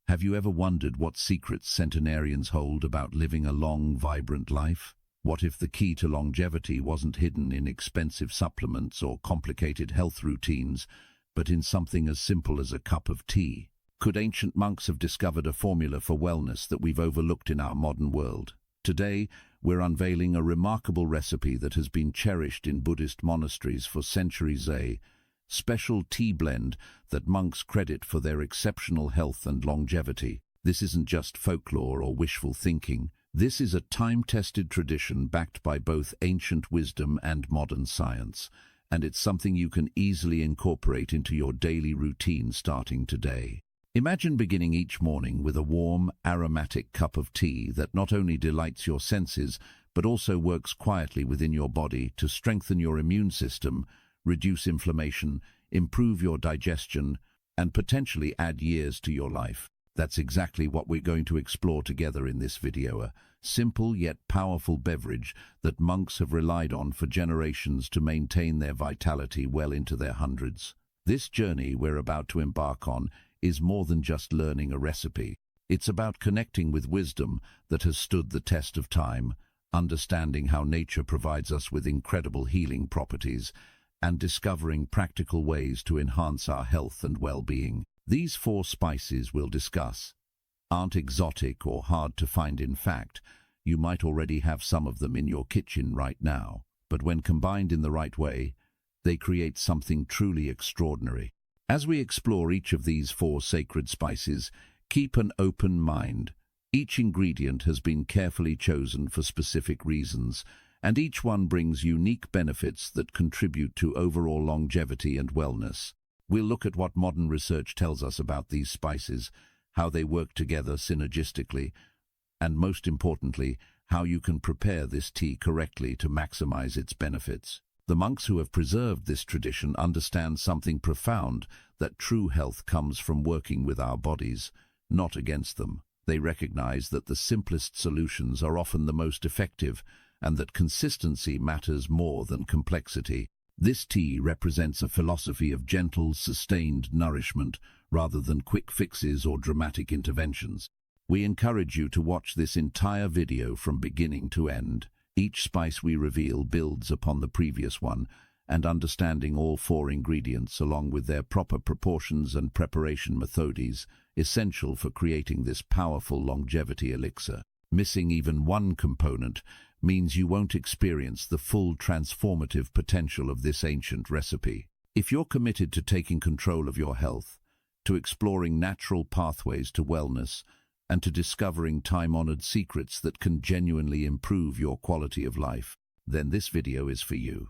Have you ever wondered what secrets centenarians hold about living a long, vibrant life? What if the key to longevity wasn't hidden in expensive supplements or complicated health routines, but in something as simple as a cup of tea? Could ancient monks have discovered a formula for wellness that we've overlooked in our modern world? Today, we're unveiling a remarkable recipe that has been cherished in Buddhist monasteries for centuries, a special tea blend that monks credit for their exceptional health and longevity. This isn't just folklore or wishful thinking. This is a time-tested tradition backed by both ancient wisdom and modern science, and it's something you can easily incorporate into your daily routine starting today. Imagine beginning each morning with a warm, aromatic cup of tea that not only delights your senses, but also works quietly within your body to strengthen your immune system, reduce inflammation, improve your digestion, and potentially add years to your life. That's exactly what we're going to explore together in this video, a simple yet powerful beverage that monks have relied on for generations to maintain their vitality well into their hundreds. This journey we're about to embark on is more than just learning a recipe. It's about connecting with wisdom that has stood the test of time, understanding how nature provides us with incredible healing properties, and discovering practical ways to enhance our health and well-being. These 4 spices we'll discuss aren't exotic or hard to find. In fact, you might already have some of them in your kitchen right now. But when combined in the right way, they create something truly extraordinary. As we explore each of these 4 sacred spices, keep an open mind. Each ingredient has been carefully chosen for specific reasons, and each one brings unique benefits that contribute to overall longevity and wellness. We'll look at what modern research tells us about these spices, how they work together synergistically, and most importantly, how you can prepare this tea correctly to maximize its benefits. The monks who have preserved this tradition understand something profound, that true health comes from working with our bodies, not against them. They recognize that the simplest solutions are often the most effective, and that consistency matters more than complexity. This tea represents a philosophy of gentle, sustained nourishment, rather than quick fixes or dramatic interventions. We encourage you to watch this entire video from beginning to end. Each spice we reveal builds upon the previous one, and understanding all 4 ingredients along with their proper proportions and preparation methods is essential for creating this powerful longevity elixir. Missing even one component means you won't experience the full transformative potential of this ancient recipe. If you're committed to taking control of your health, to exploring natural pathways to wellness, and to discovering time-honored secrets that can genuinely improve your quality of life, then this video is for you.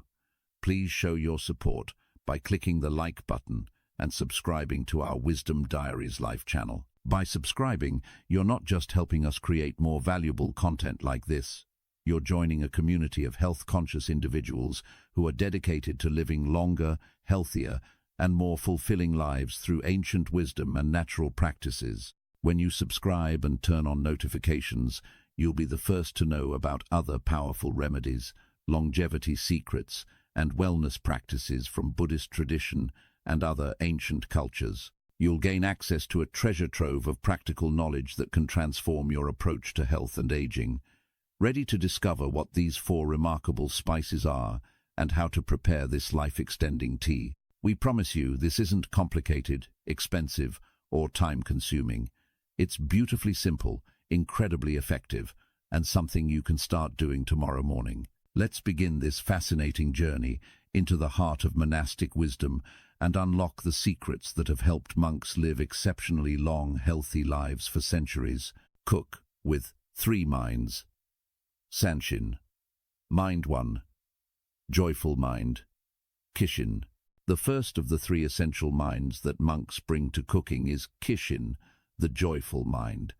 Please show your support by clicking the like button and subscribing to our Wisdom Diaries Life channel. By subscribing, you're not just helping us create more valuable content like this. You're joining a community of health-conscious individuals who are dedicated to living longer, healthier, and more fulfilling lives through ancient wisdom and natural practices. When you subscribe and turn on notifications, you'll be the first to know about other powerful remedies, longevity secrets, and wellness practices from Buddhist tradition and other ancient cultures. You'll gain access to a treasure trove of practical knowledge that can transform your approach to health and aging. Ready to discover what these 4 remarkable spices are and how to prepare this life-extending tea? We promise you this isn't complicated, expensive, or time-consuming. It's beautifully simple, incredibly effective, and something you can start doing tomorrow morning. Let's begin this fascinating journey into the heart of monastic wisdom and unlock the secrets that have helped monks live exceptionally long, healthy lives for centuries. Cook with 3 minds. Sanshin. Mind 1. Joyful mind. Kishin. The first of the 3 essential minds that monks bring to cooking is Kishin, the joyful mind.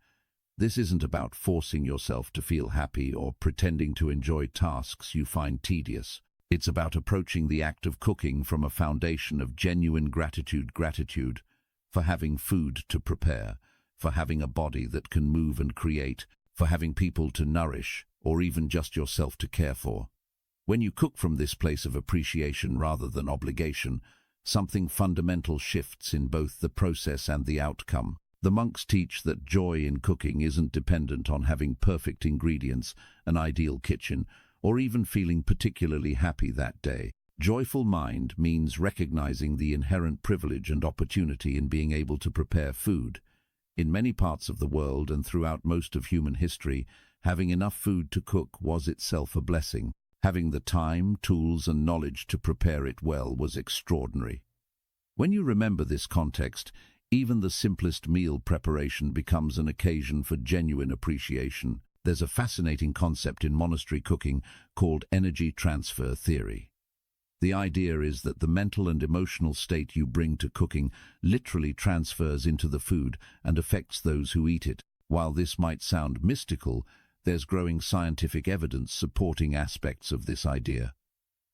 This isn't about forcing yourself to feel happy or pretending to enjoy tasks you find tedious. It's about approaching the act of cooking from a foundation of genuine gratitude for having food to prepare, for having a body that can move and create, for having people to nourish, or even just yourself to care for. When you cook from this place of appreciation rather than obligation, something fundamental shifts in both the process and the outcome. The monks teach that joy in cooking isn't dependent on having perfect ingredients, an ideal kitchen, or even feeling particularly happy that day. Joyful mind means recognizing the inherent privilege and opportunity in being able to prepare food. In many parts of the world and throughout most of human history, having enough food to cook was itself a blessing. Having the time, tools, and knowledge to prepare it well was extraordinary. When you remember this context, even the simplest meal preparation becomes an occasion for genuine appreciation. There's a fascinating concept in monastery cooking called energy transfer theory. The idea is that the mental and emotional state you bring to cooking literally transfers into the food and affects those who eat it. While this might sound mystical, there's growing scientific evidence supporting aspects of this idea.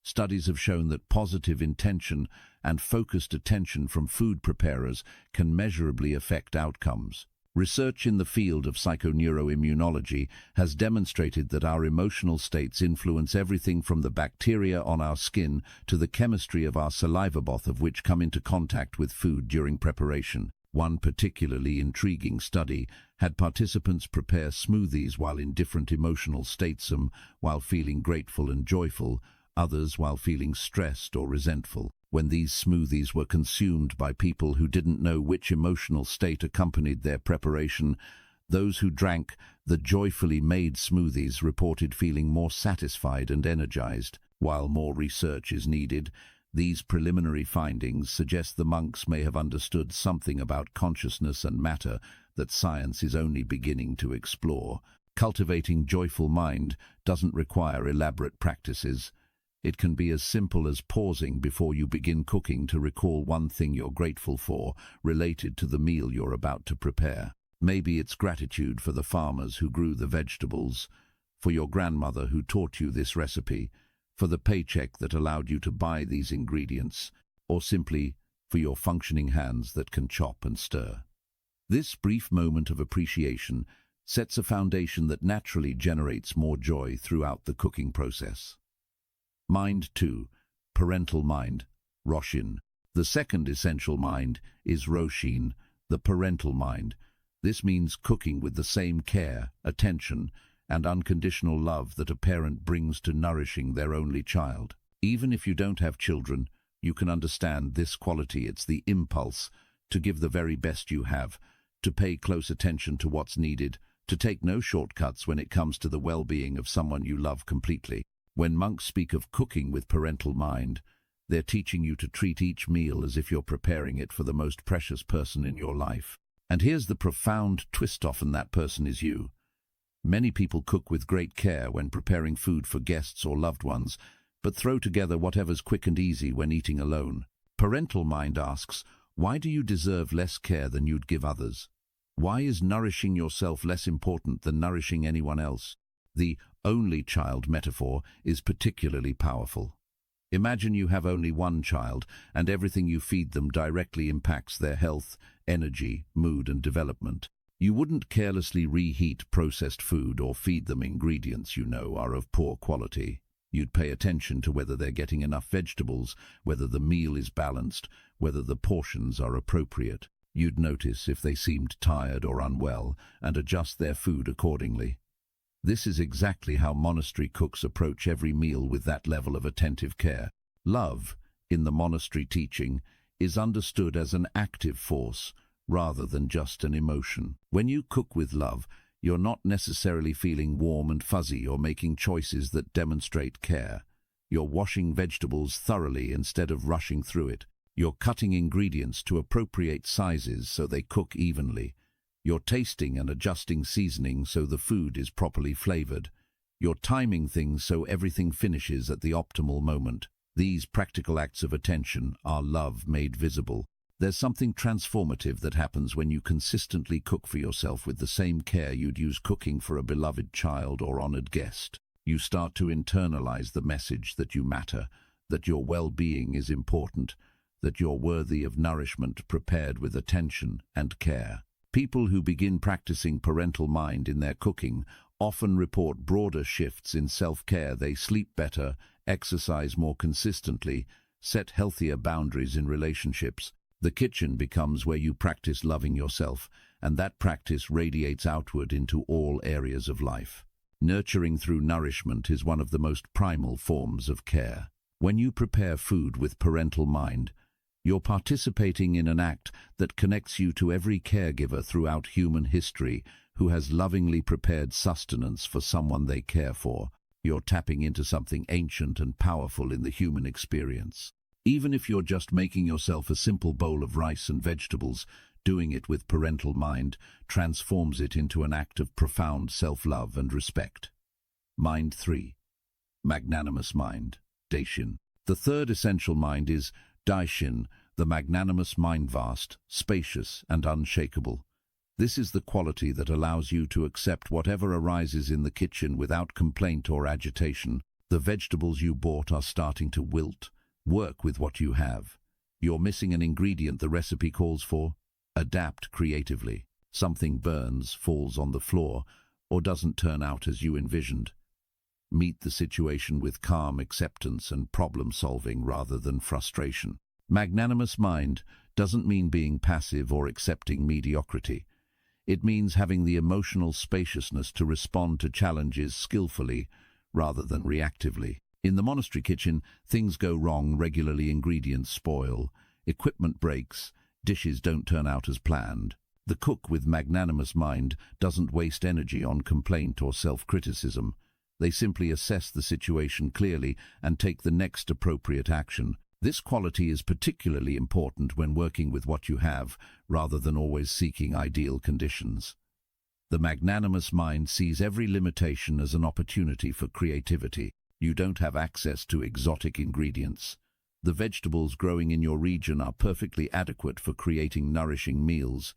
Studies have shown that positive intention and focused attention from food preparers can measurably affect outcomes. Research in the field of psychoneuroimmunology has demonstrated that our emotional states influence everything from the bacteria on our skin to the chemistry of our saliva, both of which come into contact with food during preparation. One particularly intriguing study had participants prepare smoothies while in different emotional states, some while feeling grateful and joyful, others while feeling stressed or resentful. When these smoothies were consumed by people who didn't know which emotional state accompanied their preparation, those who drank the joyfully made smoothies reported feeling more satisfied and energized. While more research is needed, these preliminary findings suggest the monks may have understood something about consciousness and matter that science is only beginning to explore. Cultivating joyful mind doesn't require elaborate practices. It can be as simple as pausing before you begin cooking to recall one thing you're grateful for related to the meal you're about to prepare. Maybe it's gratitude for the farmers who grew the vegetables, for your grandmother who taught you this recipe, for the paycheck that allowed you to buy these ingredients, or simply for your functioning hands that can chop and stir. This brief moment of appreciation sets a foundation that naturally generates more joy throughout the cooking process. Mind 2. Parental mind, Roshin. The second essential mind is Roshin, the parental mind. This means cooking with the same care, attention, and unconditional love that a parent brings to nourishing their only child. Even if you don't have children, you can understand this quality. It's the impulse to give the very best you have, to pay close attention to what's needed, to take no shortcuts when it comes to the well-being of someone you love completely. When monks speak of cooking with parental mind, they're teaching you to treat each meal as if you're preparing it for the most precious person in your life. And here's the profound twist: often that person is you. Many people cook with great care when preparing food for guests or loved ones, but throw together whatever's quick and easy when eating alone. Parental mind asks, why do you deserve less care than you'd give others? Why is nourishing yourself less important than nourishing anyone else? The only child metaphor is particularly powerful. Imagine you have only one child, and everything you feed them directly impacts their health, energy, mood, and development. You wouldn't carelessly reheat processed food or feed them ingredients you know are of poor quality. You'd pay attention to whether they're getting enough vegetables, whether the meal is balanced, whether the portions are appropriate. You'd notice if they seemed tired or unwell and adjust their food accordingly. This is exactly how monastery cooks approach every meal, with that level of attentive care. Love, in the monastery teaching, is understood as an active force rather than just an emotion. When you cook with love, you're not necessarily feeling warm and fuzzy or making choices that demonstrate care. You're washing vegetables thoroughly instead of rushing through it. You're cutting ingredients to appropriate sizes so they cook evenly. You're tasting and adjusting seasoning so the food is properly flavored. You're timing things so everything finishes at the optimal moment. These practical acts of attention are love made visible. There's something transformative that happens when you consistently cook for yourself with the same care you'd use cooking for a beloved child or honored guest. You start to internalize the message that you matter, that your well-being is important, that you're worthy of nourishment prepared with attention and care. People who begin practicing parental mind in their cooking often report broader shifts in self-care. They sleep better, exercise more consistently, set healthier boundaries in relationships. The kitchen becomes where you practice loving yourself, and that practice radiates outward into all areas of life. Nurturing through nourishment is one of the most primal forms of care. When you prepare food with parental mind, you're participating in an act that connects you to every caregiver throughout human history who has lovingly prepared sustenance for someone they care for. You're tapping into something ancient and powerful in the human experience. Even if you're just making yourself a simple bowl of rice and vegetables, doing it with parental mind transforms it into an act of profound self-love and respect. Mind 3. Magnanimous mind, Daishin. The third essential mind is Daishin, the magnanimous mind, vast, spacious, and unshakable. This is the quality that allows you to accept whatever arises in the kitchen without complaint or agitation. The vegetables you bought are starting to wilt. Work with what you have. You're missing an ingredient the recipe calls for. Adapt creatively. Something burns, falls on the floor, or doesn't turn out as you envisioned. Meet the situation with calm acceptance and problem-solving rather than frustration. Magnanimous mind doesn't mean being passive or accepting mediocrity. It means having the emotional spaciousness to respond to challenges skillfully rather than reactively. In the monastery kitchen, things go wrong regularly. Ingredients spoil, equipment breaks, dishes don't turn out as planned. The cook with magnanimous mind doesn't waste energy on complaint or self-criticism. They simply assess the situation clearly and take the next appropriate action. This quality is particularly important when working with what you have, rather than always seeking ideal conditions. The magnanimous mind sees every limitation as an opportunity for creativity. You don't have access to exotic ingredients. The vegetables growing in your region are perfectly adequate for creating nourishing meals.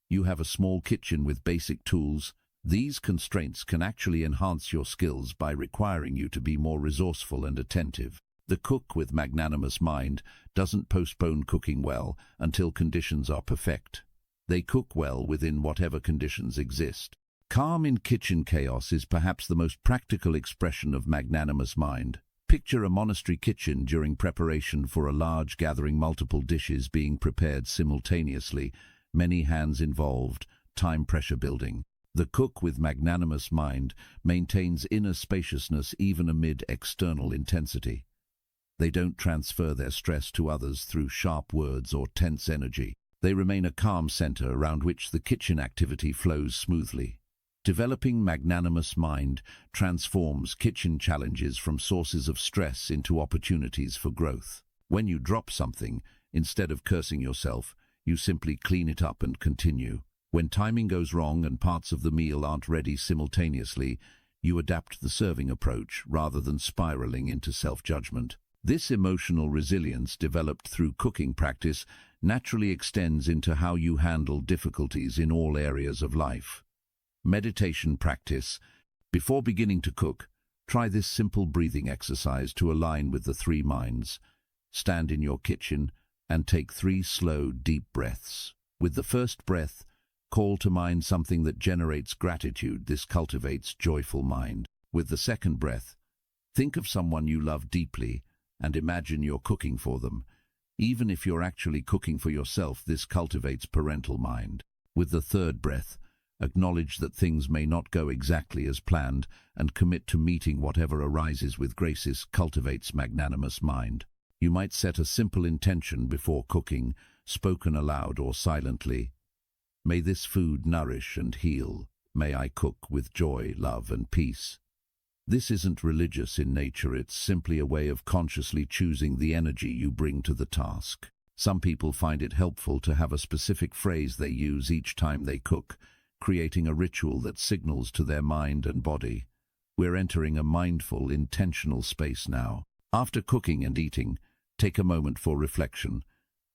You have a small kitchen with basic tools. These constraints can actually enhance your skills by requiring you to be more resourceful and attentive. The cook with magnanimous mind doesn't postpone cooking well until conditions are perfect. They cook well within whatever conditions exist. Calm in kitchen chaos is perhaps the most practical expression of magnanimous mind. Picture a monastery kitchen during preparation for a large gathering, multiple dishes being prepared simultaneously, many hands involved, time pressure building. The cook with magnanimous mind maintains inner spaciousness even amid external intensity. They don't transfer their stress to others through sharp words or tense energy. They remain a calm center around which the kitchen activity flows smoothly. Developing magnanimous mind transforms kitchen challenges from sources of stress into opportunities for growth. When you drop something, instead of cursing yourself, you simply clean it up and continue. When timing goes wrong and parts of the meal aren't ready simultaneously, you adapt the serving approach rather than spiraling into self-judgment. This emotional resilience developed through cooking practice naturally extends into how you handle difficulties in all areas of life. Meditation practice. Before beginning to cook, try this simple breathing exercise to align with the three minds. Stand in your kitchen and take 3 slow, deep breaths. With the first breath, call to mind something that generates gratitude. This cultivates joyful mind. With the second breath, think of someone you love deeply and imagine you're cooking for them. Even if you're actually cooking for yourself, this cultivates parental mind. With the third breath, acknowledge that things may not go exactly as planned and commit to meeting whatever arises with grace. This cultivates magnanimous mind. You might set a simple intention before cooking, spoken aloud or silently. May this food nourish and heal. May I cook with joy, love, and peace. This isn't religious in nature, it's simply a way of consciously choosing the energy you bring to the task. Some people find it helpful to have a specific phrase they use each time they cook, creating a ritual that signals to their mind and body. We're entering a mindful, intentional space now. After cooking and eating, take a moment for reflection.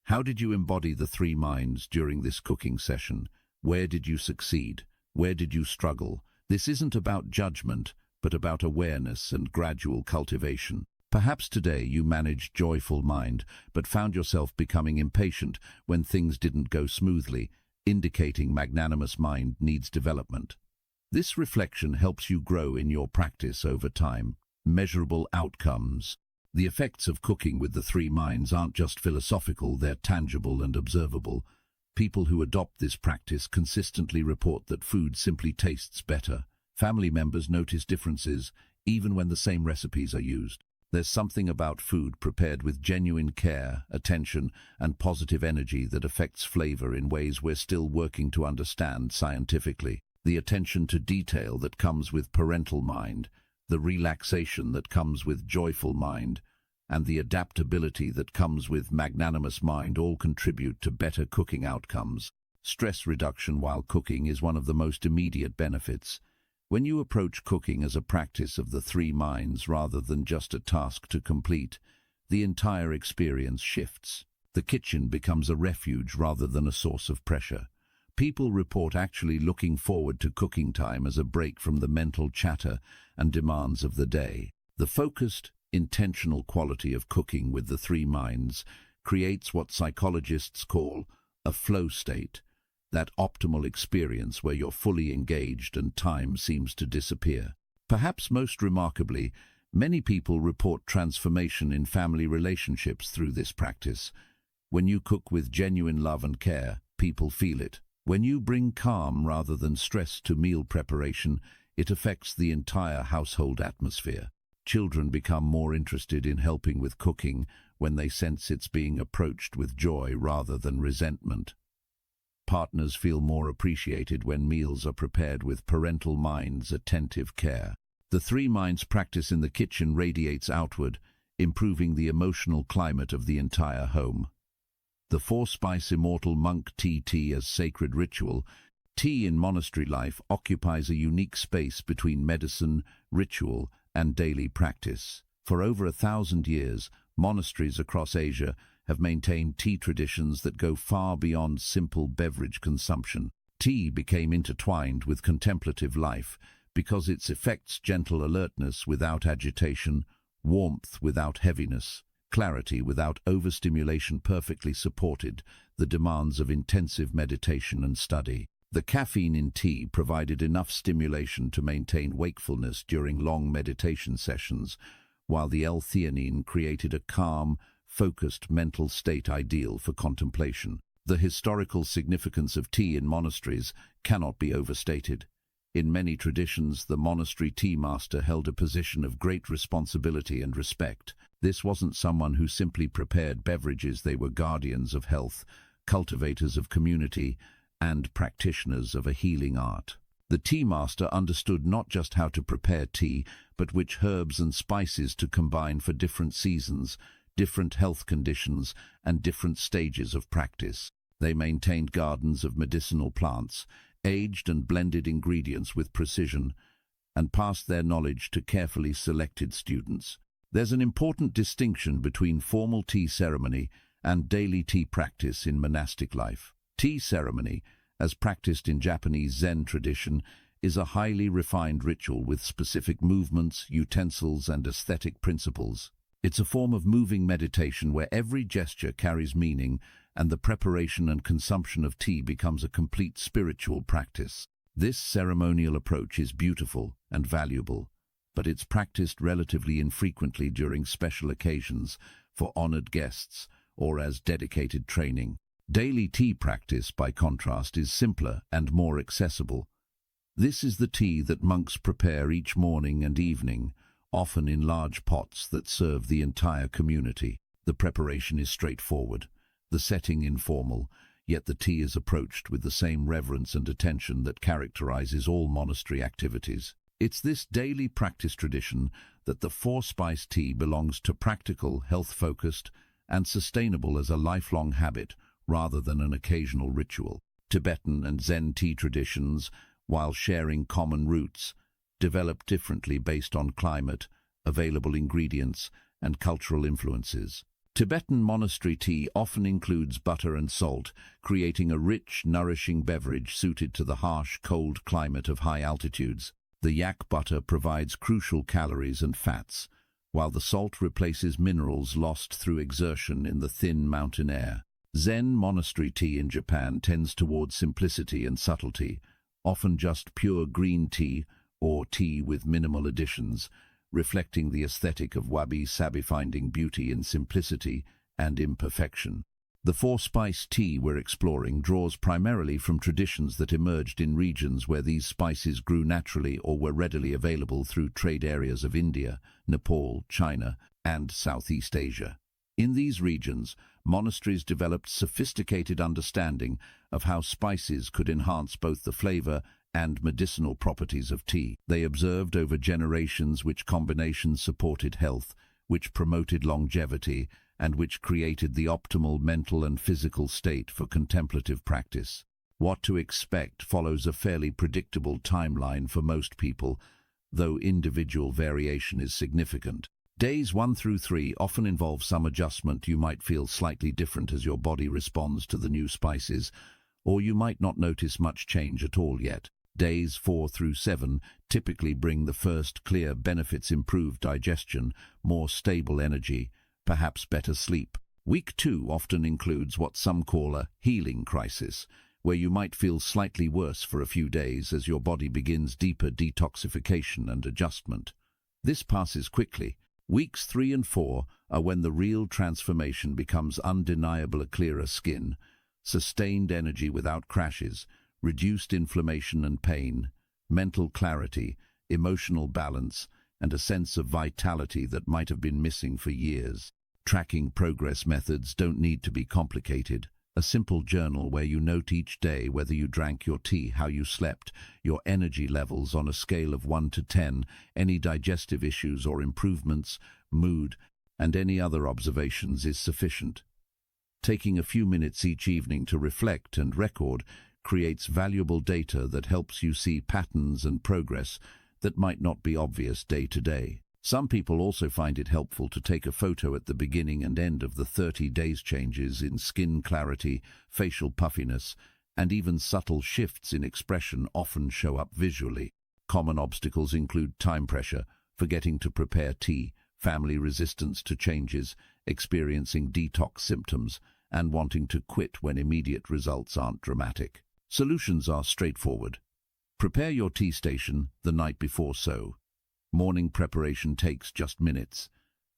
How did you embody the three minds during this cooking session? Where did you succeed? Where did you struggle? This isn't about judgment, but about awareness and gradual cultivation. Perhaps today you managed joyful mind, but found yourself becoming impatient when things didn't go smoothly, indicating magnanimous mind needs development. This reflection helps you grow in your practice over time. Measurable outcomes. The effects of cooking with the three minds aren't just philosophical, they're tangible and observable. People who adopt this practice consistently report that food simply tastes better. Family members notice differences, even when the same recipes are used. There's something about food prepared with genuine care, attention, and positive energy that affects flavor in ways we're still working to understand scientifically. The attention to detail that comes with parental mind, the relaxation that comes with joyful mind, and the adaptability that comes with magnanimous mind all contribute to better cooking outcomes. Stress reduction while cooking is one of the most immediate benefits. When you approach cooking as a practice of the three minds rather than just a task to complete, the entire experience shifts. The kitchen becomes a refuge rather than a source of pressure. People report actually looking forward to cooking time as a break from the mental chatter and demands of the day. The focused, intentional quality of cooking with the three minds creates what psychologists call a flow state, that optimal experience where you're fully engaged and time seems to disappear. Perhaps most remarkably, many people report transformation in family relationships through this practice. When you cook with genuine love and care, people feel it. When you bring calm rather than stress to meal preparation, it affects the entire household atmosphere. Children become more interested in helping with cooking when they sense it's being approached with joy rather than resentment. Partners feel more appreciated when meals are prepared with parental mind's attentive care. The three minds practice in the kitchen radiates outward, improving the emotional climate of the entire home. The four-spice immortal monk tea as sacred ritual. Tea in monastery life occupies a unique space between medicine, ritual, and daily practice. For over 1,000 years, monasteries across Asia have maintained tea traditions that go far beyond simple beverage consumption. Tea became intertwined with contemplative life because its effects gentle alertness without agitation, warmth without heaviness, clarity without overstimulation perfectly supported the demands of intensive meditation and study. The caffeine in tea provided enough stimulation to maintain wakefulness during long meditation sessions, while the L-theanine created a calm, focused mental state ideal for contemplation. The historical significance of tea in monasteries cannot be overstated. In many traditions, the monastery tea master held a position of great responsibility and respect. This wasn't someone who simply prepared beverages, they were guardians of health, cultivators of community, and practitioners of a healing art. The tea master understood not just how to prepare tea, but which herbs and spices to combine for different seasons, different health conditions, and different stages of practice. They maintained gardens of medicinal plants, aged and blended ingredients with precision, and passed their knowledge to carefully selected students. There's an important distinction between formal tea ceremony and daily tea practice in monastic life. Tea ceremony, as practiced in Japanese Zen tradition, is a highly refined ritual with specific movements, utensils, and aesthetic principles. It's a form of moving meditation where every gesture carries meaning and the preparation and consumption of tea becomes a complete spiritual practice. This ceremonial approach is beautiful and valuable, but it's practiced relatively infrequently during special occasions, for honored guests, or as dedicated training. Daily tea practice, by contrast, is simpler and more accessible. This is the tea that monks prepare each morning and evening, often in large pots that serve the entire community. The preparation is straightforward, the setting informal, yet the tea is approached with the same reverence and attention that characterizes all monastery activities. It's this daily practice tradition that the four-spice tea belongs to, practical, health-focused, and sustainable as a lifelong habit rather than an occasional ritual. Tibetan and Zen tea traditions, while sharing common roots, develop differently based on climate, available ingredients, and cultural influences. Tibetan monastery tea often includes butter and salt, creating a rich, nourishing beverage suited to the harsh, cold climate of high altitudes. The yak butter provides crucial calories and fats, while the salt replaces minerals lost through exertion in the thin mountain air. Zen monastery tea in Japan tends towards simplicity and subtlety, often just pure green tea or tea with minimal additions, reflecting the aesthetic of wabi-sabi, finding beauty in simplicity and imperfection. The four-spice tea we're exploring draws primarily from traditions that emerged in regions where these spices grew naturally or were readily available through trade areas of India, Nepal, China, and Southeast Asia. In these regions, monasteries developed sophisticated understanding of how spices could enhance both the flavor and medicinal properties of tea. They observed over generations which combinations supported health, which promoted longevity, and which created the optimal mental and physical state for contemplative practice. What to expect follows a fairly predictable timeline for most people, though individual variation is significant. Days 1 through 3 often involve some adjustment. You might feel slightly different as your body responds to the new spices, or you might not notice much change at all yet. Days 4 through 7 typically bring the first clear benefits: improved digestion, more stable energy, perhaps better sleep. Week 2 often includes what some call a healing crisis, where you might feel slightly worse for a few days as your body begins deeper detoxification and adjustment. This passes quickly. Weeks 3 and 4 are when the real transformation becomes undeniable: a clearer skin, sustained energy without crashes, reduced inflammation and pain, mental clarity, emotional balance, and a sense of vitality that might have been missing for years. Tracking progress methods don't need to be complicated. A simple journal where you note each day whether you drank your tea, how you slept, your energy levels on a scale of 1 to 10, any digestive issues or improvements, mood, and any other observations is sufficient. Taking a few minutes each evening to reflect and record creates valuable data that helps you see patterns and progress that might not be obvious day to day. Some people also find it helpful to take a photo at the beginning and end of the 30 days. Changes in skin clarity, facial puffiness, and even subtle shifts in expression often show up visually. Common obstacles include time pressure, forgetting to prepare tea, family resistance to changes, experiencing detox symptoms, and wanting to quit when immediate results aren't dramatic. Solutions are straightforward. Prepare your tea station the night before. Morning preparation takes just minutes.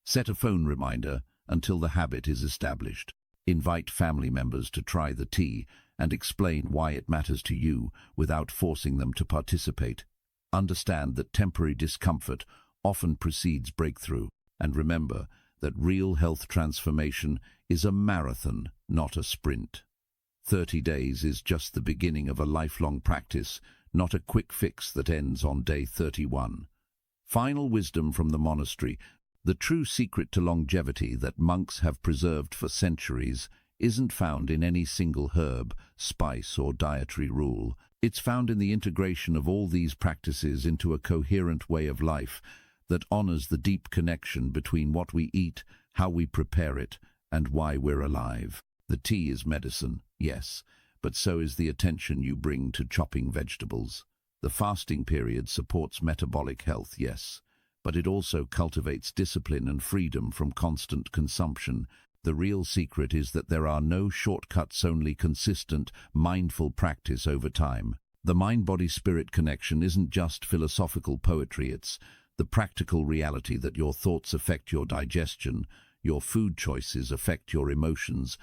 Set a phone reminder until the habit is established. Invite family members to try the tea and explain why it matters to you without forcing them to participate. Understand that temporary discomfort often precedes breakthrough, and remember that real health transformation is a marathon, not a sprint. 30 days is just the beginning of a lifelong practice, not a quick fix that ends on day 31. Final wisdom from the monastery: the true secret to longevity that monks have preserved for centuries isn't found in any single herb, spice, or dietary rule. It's found in the integration of all these practices into a coherent way of life that honors the deep connection between what we eat, how we prepare it, and why we're alive. The tea is medicine, yes, but so is the attention you bring to chopping vegetables. The fasting period supports metabolic health, yes, but it also cultivates discipline and freedom from constant consumption. The real secret is that there are no shortcuts, only consistent, mindful practice over time. The mind-body-spirit connection isn't just philosophical poetry, it's the practical reality that your thoughts affect your digestion, your food choices affect your emotions,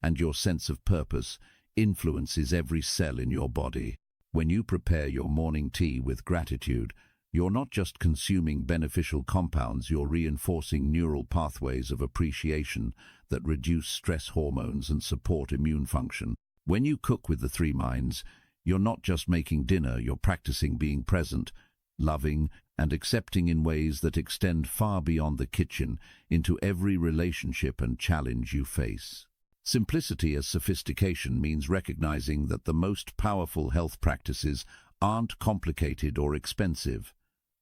and your sense of purpose influences every cell in your body. When you prepare your morning tea with gratitude, you're not just consuming beneficial compounds, you're reinforcing neural pathways of appreciation that reduce stress hormones and support immune function. When you cook with the three minds, you're not just making dinner, you're practicing being present, loving, and accepting in ways that extend far beyond the kitchen into every relationship and challenge you face. Simplicity as sophistication means recognizing that the most powerful health practices aren't complicated or expensive.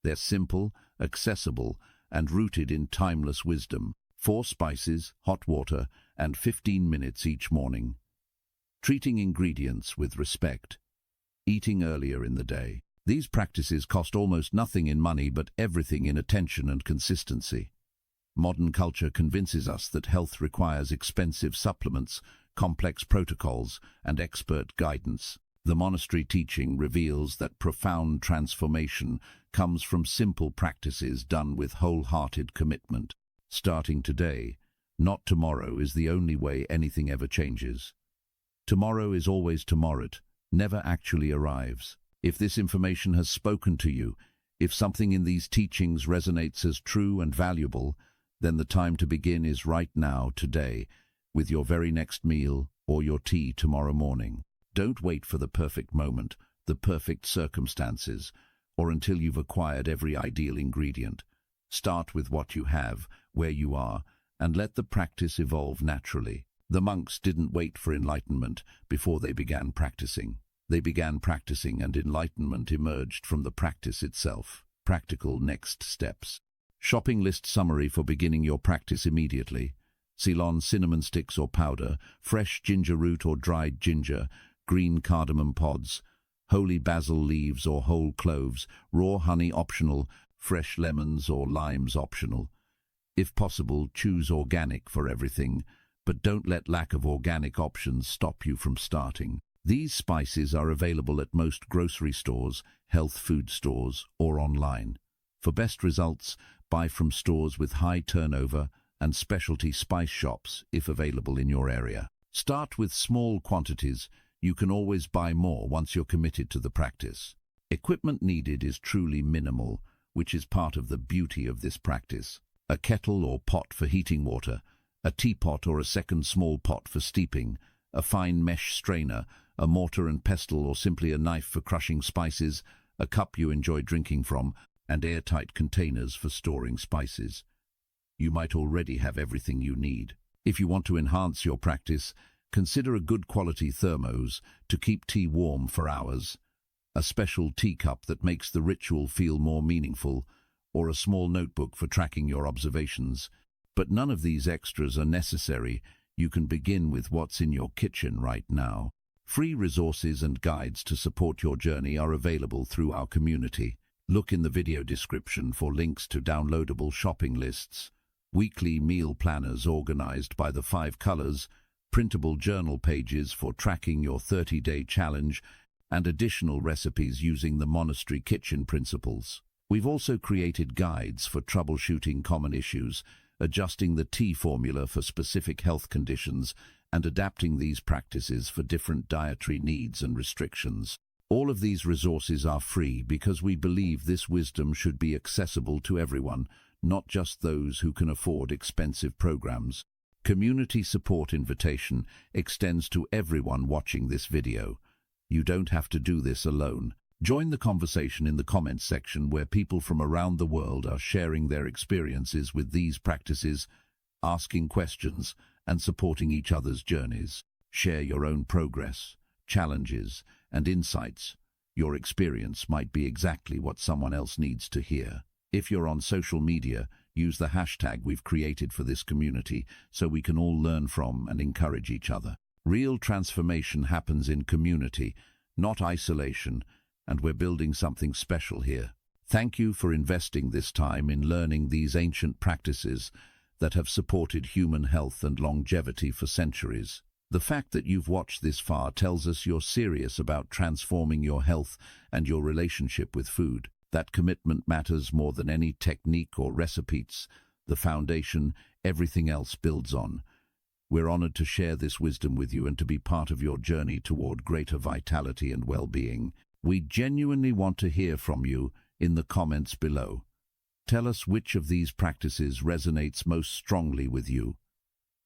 They're simple, accessible, and rooted in timeless wisdom. 4 spices, hot water, and 15 minutes each morning. Treating ingredients with respect. Eating earlier in the day. These practices cost almost nothing in money but everything in attention and consistency. Modern culture convinces us that health requires expensive supplements, complex protocols, and expert guidance. The monastery teaching reveals that profound transformation comes from simple practices done with wholehearted commitment. Starting today, Not tomorrow is the only way anything ever changes. Tomorrow is always tomorrow, never actually arrives. If this information has spoken to you, if something in these teachings resonates as true and valuable, then the time to begin is right now, today, with your very next meal or your tea tomorrow morning. Don't wait for the perfect moment, the perfect circumstances, or until you've acquired every ideal ingredient. Start with what you have, where you are, and let the practice evolve naturally. The monks didn't wait for enlightenment before they began practicing. They began practicing, and enlightenment emerged from the practice itself. Practical next steps. Shopping list summary for beginning your practice immediately. Ceylon cinnamon sticks or powder, fresh ginger root or dried ginger, green cardamom pods, holy basil leaves or whole cloves, raw honey optional, fresh lemons or limes optional. If possible, choose organic for everything, but don't let lack of organic options stop you from starting. These spices are available at most grocery stores, health food stores, or online. For best results, buy from stores with high turnover and specialty spice shops if available in your area. Start with small quantities. You can always buy more once you're committed to the practice. Equipment needed is truly minimal, which is part of the beauty of this practice. A kettle or pot for heating water, a teapot or a second small pot for steeping, a fine mesh strainer, a mortar and pestle or simply a knife for crushing spices, a cup you enjoy drinking from, and airtight containers for storing spices. You might already have everything you need. If you want to enhance your practice, consider a good quality thermos to keep tea warm for hours, a special teacup that makes the ritual feel more meaningful, or a small notebook for tracking your observations. But none of these extras are necessary. You can begin with what's in your kitchen right now. Free resources and guides to support your journey are available through our community. Look in the video description for links to downloadable shopping lists, weekly meal planners organized by the 5 colors, printable journal pages for tracking your 30-day challenge, and additional recipes using the monastery kitchen principles. We've also created guides for troubleshooting common issues, adjusting the tea formula for specific health conditions, and adapting these practices for different dietary needs and restrictions. All of these resources are free because we believe this wisdom should be accessible to everyone, not just those who can afford expensive programs. Community support invitation extends to everyone watching this video. You don't have to do this alone. Join the conversation in the comments section where people from around the world are sharing their experiences with these practices, asking questions, and supporting each other's journeys. Share your own progress, challenges, and insights. Your experience might be exactly what someone else needs to hear. If you're on social media, use the hashtag we've created for this community so we can all learn from and encourage each other. Real transformation happens in community, not isolation, and we're building something special here. Thank you for investing this time in learning these ancient practices that have supported human health and longevity for centuries. The fact that you've watched this far tells us you're serious about transforming your health and your relationship with food. That commitment matters more than any technique or recipes. The foundation, everything else builds on. We're honored to share this wisdom with you and to be part of your journey toward greater vitality and well-being. We genuinely want to hear from you in the comments below. Tell us which of these practices resonates most strongly with you.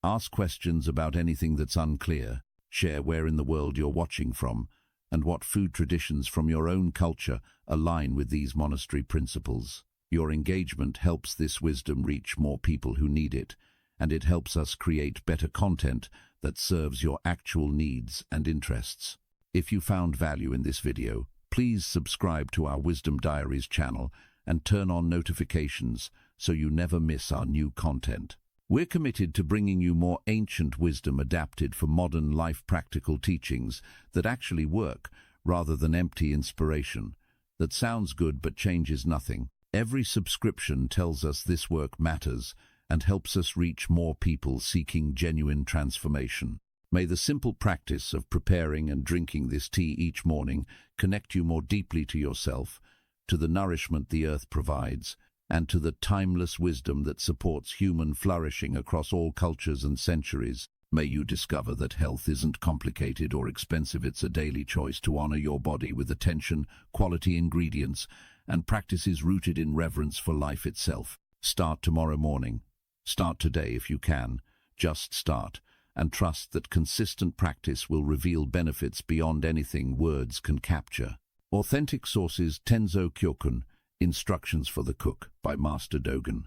Ask questions about anything that's unclear. Share where in the world you're watching from and what food traditions from your own culture align with these monastery principles. Your engagement helps this wisdom reach more people who need it, and it helps us create better content that serves your actual needs and interests. If you found value in this video, please subscribe to our Wisdom Diaries channel and turn on notifications so you never miss our new content. We're committed to bringing you more ancient wisdom adapted for modern life, practical teachings that actually work rather than empty inspiration that sounds good but changes nothing. Every subscription tells us this work matters and helps us reach more people seeking genuine transformation. May the simple practice of preparing and drinking this tea each morning connect you more deeply to yourself, to the nourishment the earth provides, and to the timeless wisdom that supports human flourishing across all cultures and centuries. May you discover that health isn't complicated or expensive. It's a daily choice to honor your body with attention, quality ingredients, and practices rooted in reverence for life itself. Start tomorrow morning. Start today if you can. Just start, and trust that consistent practice will reveal benefits beyond anything words can capture. Authentic sources: Tenzo Kyokun, Instructions for the Cook, by Master Dogen.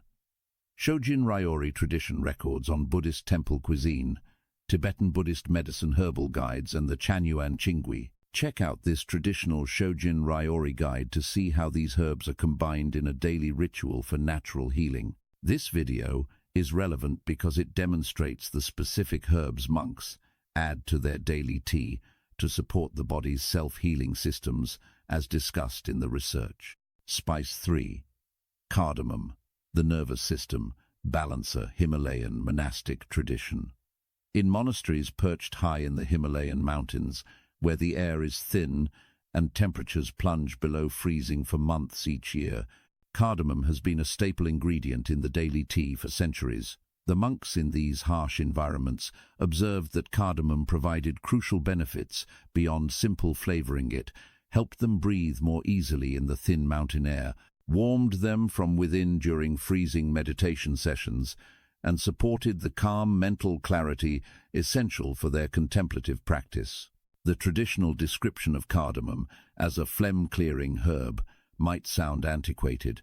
Shojin Ryori Tradition Records on Buddhist Temple Cuisine, Tibetan Buddhist Medicine Herbal Guides, and the Chanyuan Chingui. Check out this traditional Shojin Ryori guide to see how these herbs are combined in a daily ritual for natural healing. This video is relevant because it demonstrates the specific herbs monks add to their daily tea to support the body's self-healing systems, as discussed in the research. Spice 3. Cardamom, the nervous system balancer. Himalayan monastic tradition. In monasteries perched high in the Himalayan mountains, where the air is thin and temperatures plunge below freezing for months each year, cardamom has been a staple ingredient in the daily tea for centuries. The monks in these harsh environments observed that cardamom provided crucial benefits beyond simple flavoring. It helped them breathe more easily in the thin mountain air, warmed them from within during freezing meditation sessions, and supported the calm mental clarity essential for their contemplative practice. The traditional description of cardamom as a phlegm-clearing herb might sound antiquated,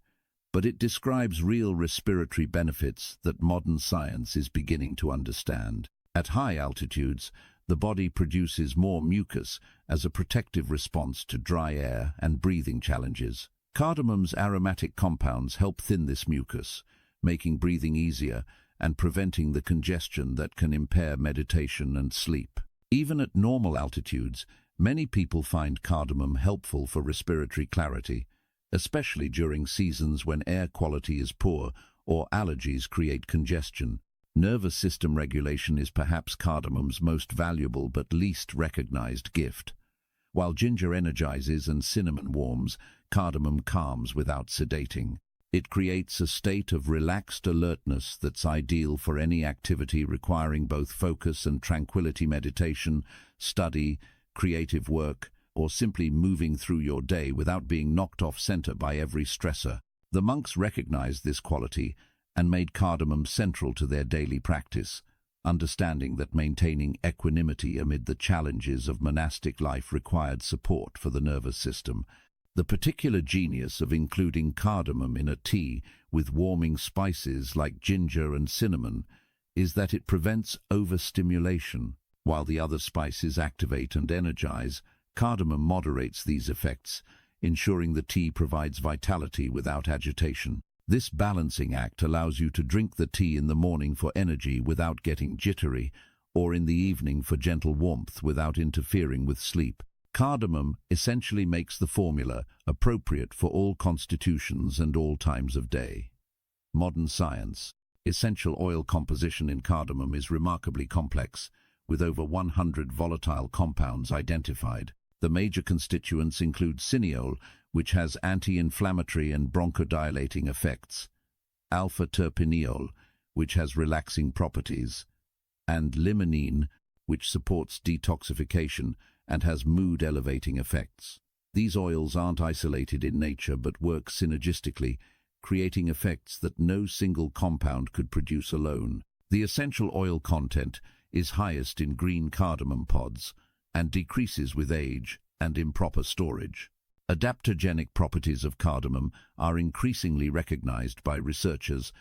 but it describes real respiratory benefits that modern science is beginning to understand. At high altitudes, the body produces more mucus as a protective response to dry air and breathing challenges. Cardamom's aromatic compounds help thin this mucus, making breathing easier and preventing the congestion that can impair meditation and sleep. Even at normal altitudes, many people find cardamom helpful for respiratory clarity, especially during seasons when air quality is poor or allergies create congestion. Nervous system regulation is perhaps cardamom's most valuable but least recognized gift. While ginger energizes and cinnamon warms, cardamom calms without sedating. It creates a state of relaxed alertness that's ideal for any activity requiring both focus and tranquility: meditation, study, creative work, or simply moving through your day without being knocked off center by every stressor. The monks recognized this quality and made cardamom central to their daily practice, understanding that maintaining equanimity amid the challenges of monastic life required support for the nervous system. The particular genius of including cardamom in a tea with warming spices like ginger and cinnamon is that it prevents overstimulation. While the other spices activate and energize, cardamom moderates these effects, ensuring the tea provides vitality without agitation. This balancing act allows you to drink the tea in the morning for energy without getting jittery, or in the evening for gentle warmth without interfering with sleep. Cardamom essentially makes the formula appropriate for all constitutions and all times of day. Modern science. Essential oil composition in cardamom is remarkably complex, with over 100 volatile compounds identified. The major constituents include cineol, which has anti-inflammatory and bronchodilating effects, alpha-terpineol, which has relaxing properties, and limonene, which supports detoxification and has mood-elevating effects. These oils aren't isolated in nature but work synergistically, creating effects that no single compound could produce alone. The essential oil content is highest in green cardamom pods and decreases with age and improper storage. Adaptogenic properties of cardamom are increasingly recognized by researchers,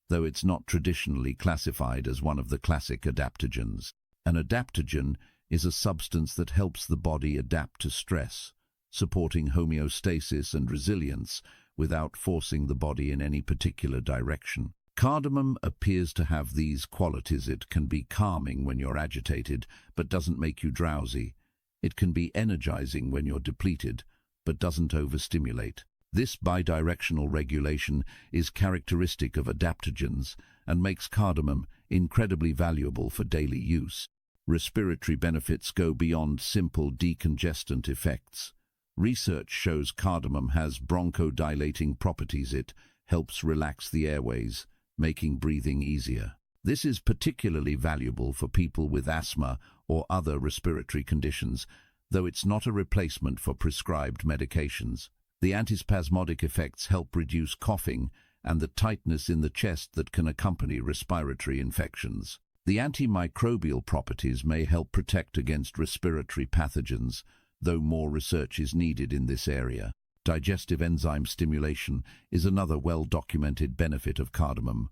though it's not traditionally classified as one of the classic adaptogens. An adaptogen is a substance that helps the body adapt to stress, supporting homeostasis and resilience without forcing the body in any particular direction. Cardamom appears to have these qualities. It can be calming when you're agitated, but doesn't make you drowsy. It can be energizing when you're depleted, but doesn't overstimulate. This bidirectional regulation is characteristic of adaptogens and makes cardamom incredibly valuable for daily use. Respiratory benefits go beyond simple decongestant effects. Research shows cardamom has bronchodilating properties. It helps relax the airways, making breathing easier. This is particularly valuable for people with asthma or other respiratory conditions, though it's not a replacement for prescribed medications. The antispasmodic effects help reduce coughing and the tightness in the chest that can accompany respiratory infections. The antimicrobial properties may help protect against respiratory pathogens, though more research is needed in this area. Digestive enzyme stimulation is another well-documented benefit of cardamom.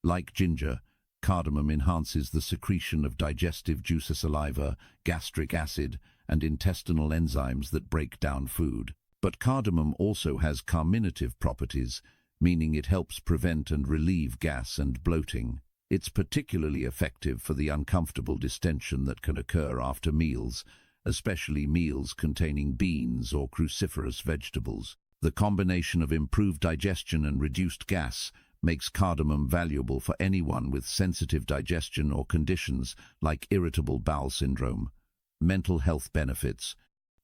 Like ginger, cardamom enhances the secretion of digestive juices, saliva, gastric acid, and intestinal enzymes that break down food. But cardamom also has carminative properties, meaning it helps prevent and relieve gas and bloating. It's particularly effective for the uncomfortable distension that can occur after meals, especially meals containing beans or cruciferous vegetables. The combination of improved digestion and reduced gas makes cardamom valuable for anyone with sensitive digestion or conditions like irritable bowel syndrome. Mental health benefits.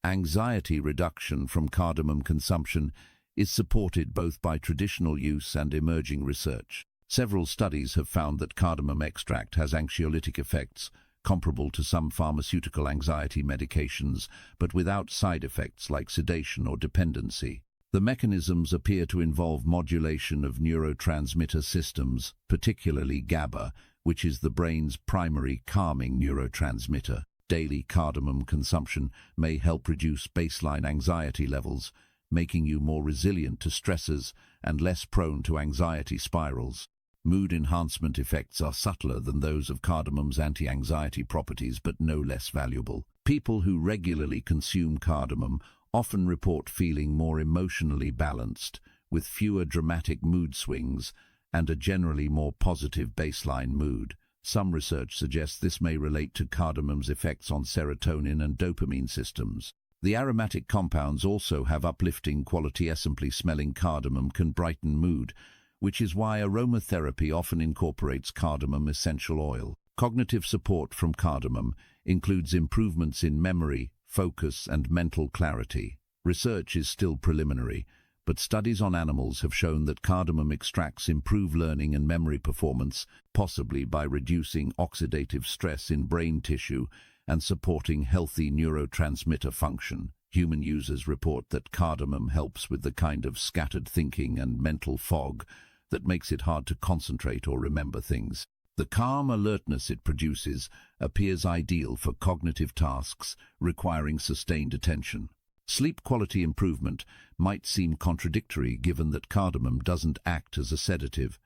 Anxiety reduction from cardamom consumption is supported both by traditional use and emerging research. Several studies have found that cardamom extract has anxiolytic effects comparable to some pharmaceutical anxiety medications, but without side effects like sedation or dependency. The mechanisms appear to involve modulation of neurotransmitter systems, particularly GABA, which is the brain's primary calming neurotransmitter. Daily cardamom consumption may help reduce baseline anxiety levels, making you more resilient to stresses and less prone to anxiety spirals. Mood enhancement effects are subtler than those of cardamom's anti-anxiety properties, but no less valuable. People who regularly consume cardamom often report feeling more emotionally balanced, with fewer dramatic mood swings and a generally more positive baseline mood. Some research suggests this may relate to cardamom's effects on serotonin and dopamine systems. The aromatic compounds also have uplifting quality. Simply smelling cardamom can brighten mood, which is why aromatherapy often incorporates cardamom essential oil. Cognitive support from cardamom includes improvements in memory, focus, and mental clarity. Research is still preliminary, but studies on animals have shown that cardamom extracts improve learning and memory performance, possibly by reducing oxidative stress in brain tissue and supporting healthy neurotransmitter function. Human users report that cardamom helps with the kind of scattered thinking and mental fog that makes it hard to concentrate or remember things. The calm alertness it produces appears ideal for cognitive tasks requiring sustained attention. Sleep quality improvement might seem contradictory given that cardamom doesn't act as a sedative,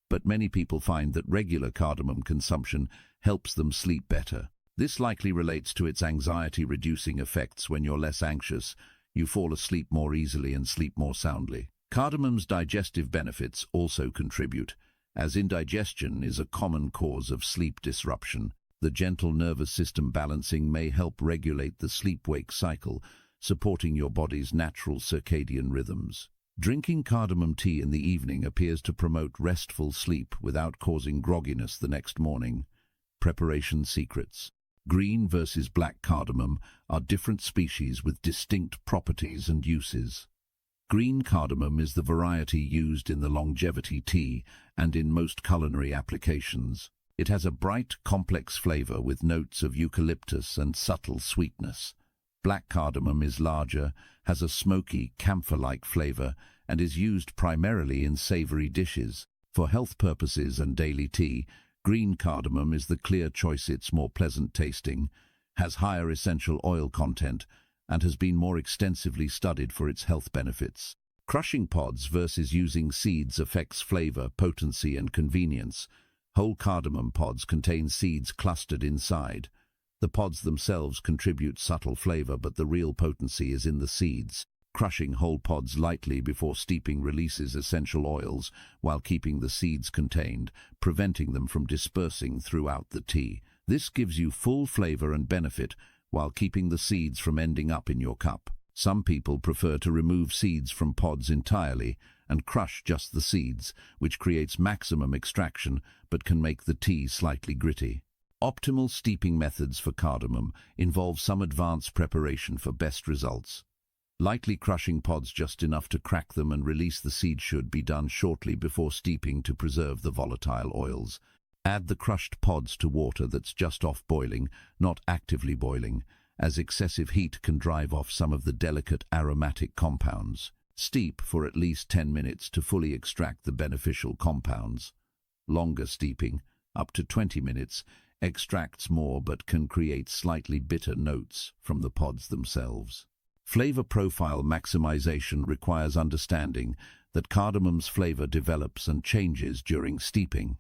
but many people find that regular cardamom consumption helps them sleep better. This likely relates to its anxiety-reducing effects. When you're less anxious, you fall asleep more easily and sleep more soundly. Cardamom's digestive benefits also contribute, as indigestion is a common cause of sleep disruption. The gentle nervous system balancing may help regulate the sleep-wake cycle, supporting your body's natural circadian rhythms. Drinking cardamom tea in the evening appears to promote restful sleep without causing grogginess the next morning. Preparation secrets. Green versus black cardamom are different species with distinct properties and uses. Green cardamom is the variety used in the longevity tea and in most culinary applications. It has a bright, complex flavor with notes of eucalyptus and subtle sweetness. Black cardamom is larger, has a smoky, camphor-like flavor, and is used primarily in savory dishes. For health purposes and daily tea, green cardamom is the clear choice. It's more pleasant tasting, has higher essential oil content, and has been more extensively studied for its health benefits. Crushing pods versus using seeds affects flavor, potency, and convenience. Whole cardamom pods contain seeds clustered inside. The pods themselves contribute subtle flavor, but the real potency is in the seeds. Crushing whole pods lightly before steeping releases essential oils while keeping the seeds contained, preventing them from dispersing throughout the tea. This gives you full flavor and benefit while keeping the seeds from ending up in your cup. Some people prefer to remove seeds from pods entirely and crush just the seeds, which creates maximum extraction but can make the tea slightly gritty. Optimal steeping methods for cardamom involve some advanced preparation for best results. Lightly crushing pods just enough to crack them and release the seed should be done shortly before steeping to preserve the volatile oils. Add the crushed pods to water that's just off boiling, not actively boiling, as excessive heat can drive off some of the delicate aromatic compounds. Steep for at least 10 minutes to fully extract the beneficial compounds. Longer steeping, up to 20 minutes, extracts more but can create slightly bitter notes from the pods themselves. Flavor profile maximization requires understanding that cardamom's flavor develops and changes during steeping.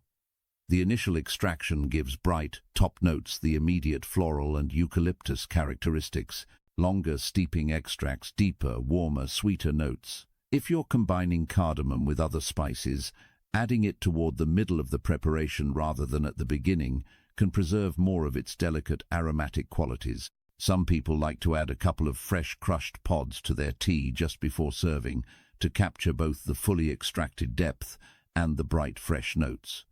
The initial extraction gives bright, top notes the immediate floral and eucalyptus characteristics. Longer steeping extracts deeper, warmer, sweeter notes. If you're combining cardamom with other spices, adding it toward the middle of the preparation rather than at the beginning can preserve more of its delicate aromatic qualities. Some people like to add a couple of fresh crushed pods to their tea just before serving to capture both the fully extracted depth and the bright fresh notes.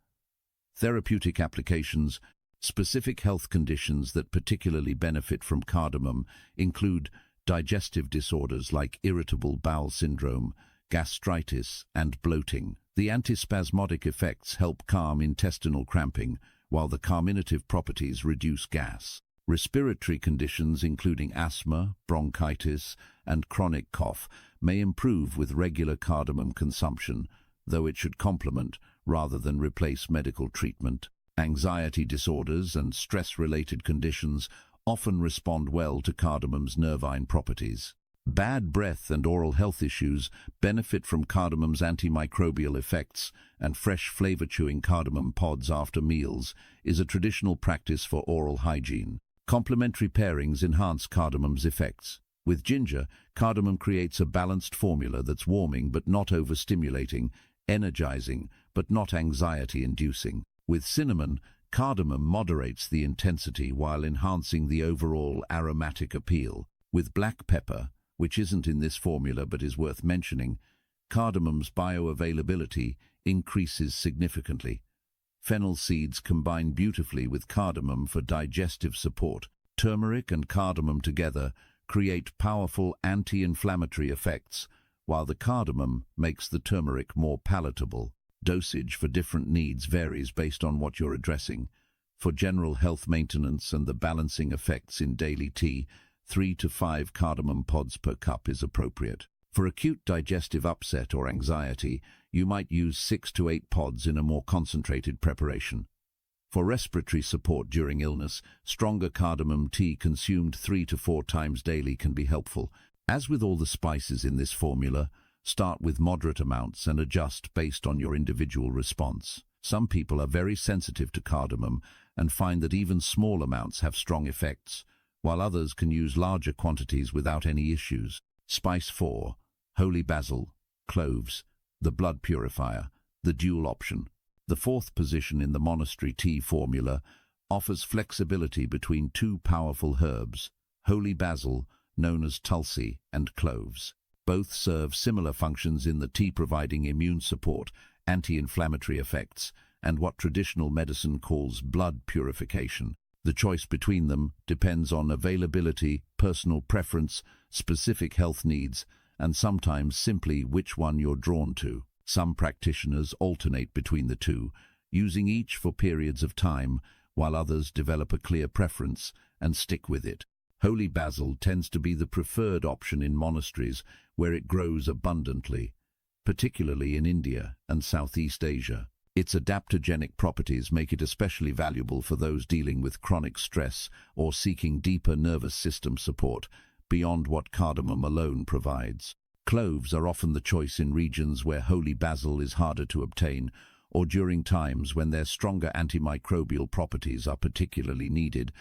Therapeutic applications. Specific health conditions that particularly benefit from cardamom include digestive disorders like irritable bowel syndrome, gastritis, and bloating. The antispasmodic effects help calm intestinal cramping, while the carminative properties reduce gas. Respiratory conditions including asthma, bronchitis, and chronic cough may improve with regular cardamom consumption, though it should complement rather than replace medical treatment. Anxiety disorders and stress-related conditions often respond well to cardamom's nervine properties. Bad breath and oral health issues benefit from cardamom's antimicrobial effects, and fresh flavor-chewing cardamom pods after meals is a traditional practice for oral hygiene. Complementary pairings enhance cardamom's effects. With ginger, cardamom creates a balanced formula that's warming but not overstimulating, energizing but not anxiety-inducing. With cinnamon, cardamom moderates the intensity while enhancing the overall aromatic appeal. With black pepper, which isn't in this formula but is worth mentioning, cardamom's bioavailability increases significantly. Fennel seeds combine beautifully with cardamom for digestive support. Turmeric and cardamom together create powerful anti-inflammatory effects, while the cardamom makes the turmeric more palatable. Dosage for different needs varies based on what you're addressing. For general health maintenance and the balancing effects in daily tea, 3 to 5 cardamom pods per cup is appropriate. For acute digestive upset or anxiety, you might use 6 to 8 pods in a more concentrated preparation. For respiratory support during illness, stronger cardamom tea consumed 3 to 4 times daily can be helpful. As with all the spices in this formula, start with moderate amounts and adjust based on your individual response. Some people are very sensitive to cardamom and find that even small amounts have strong effects, while others can use larger quantities without any issues. Spice 4. Holy basil, cloves, the blood purifier, the dual option. The fourth position in the monastery tea formula offers flexibility between two powerful herbs, holy basil, known as tulsi, and cloves. Both serve similar functions in the tea, providing immune support, anti-inflammatory effects, and what traditional medicine calls blood purification. The choice between them depends on availability, personal preference, specific health needs, and sometimes simply which one you're drawn to. Some practitioners alternate between the two, using each for periods of time, while others develop a clear preference and stick with it. Holy basil tends to be the preferred option in monasteries where it grows abundantly, particularly in India and Southeast Asia. Its adaptogenic properties make it especially valuable for those dealing with chronic stress or seeking deeper nervous system support beyond what cardamom alone provides. Cloves are often the choice in regions where holy basil is harder to obtain, or during times when their stronger antimicrobial properties are particularly needed,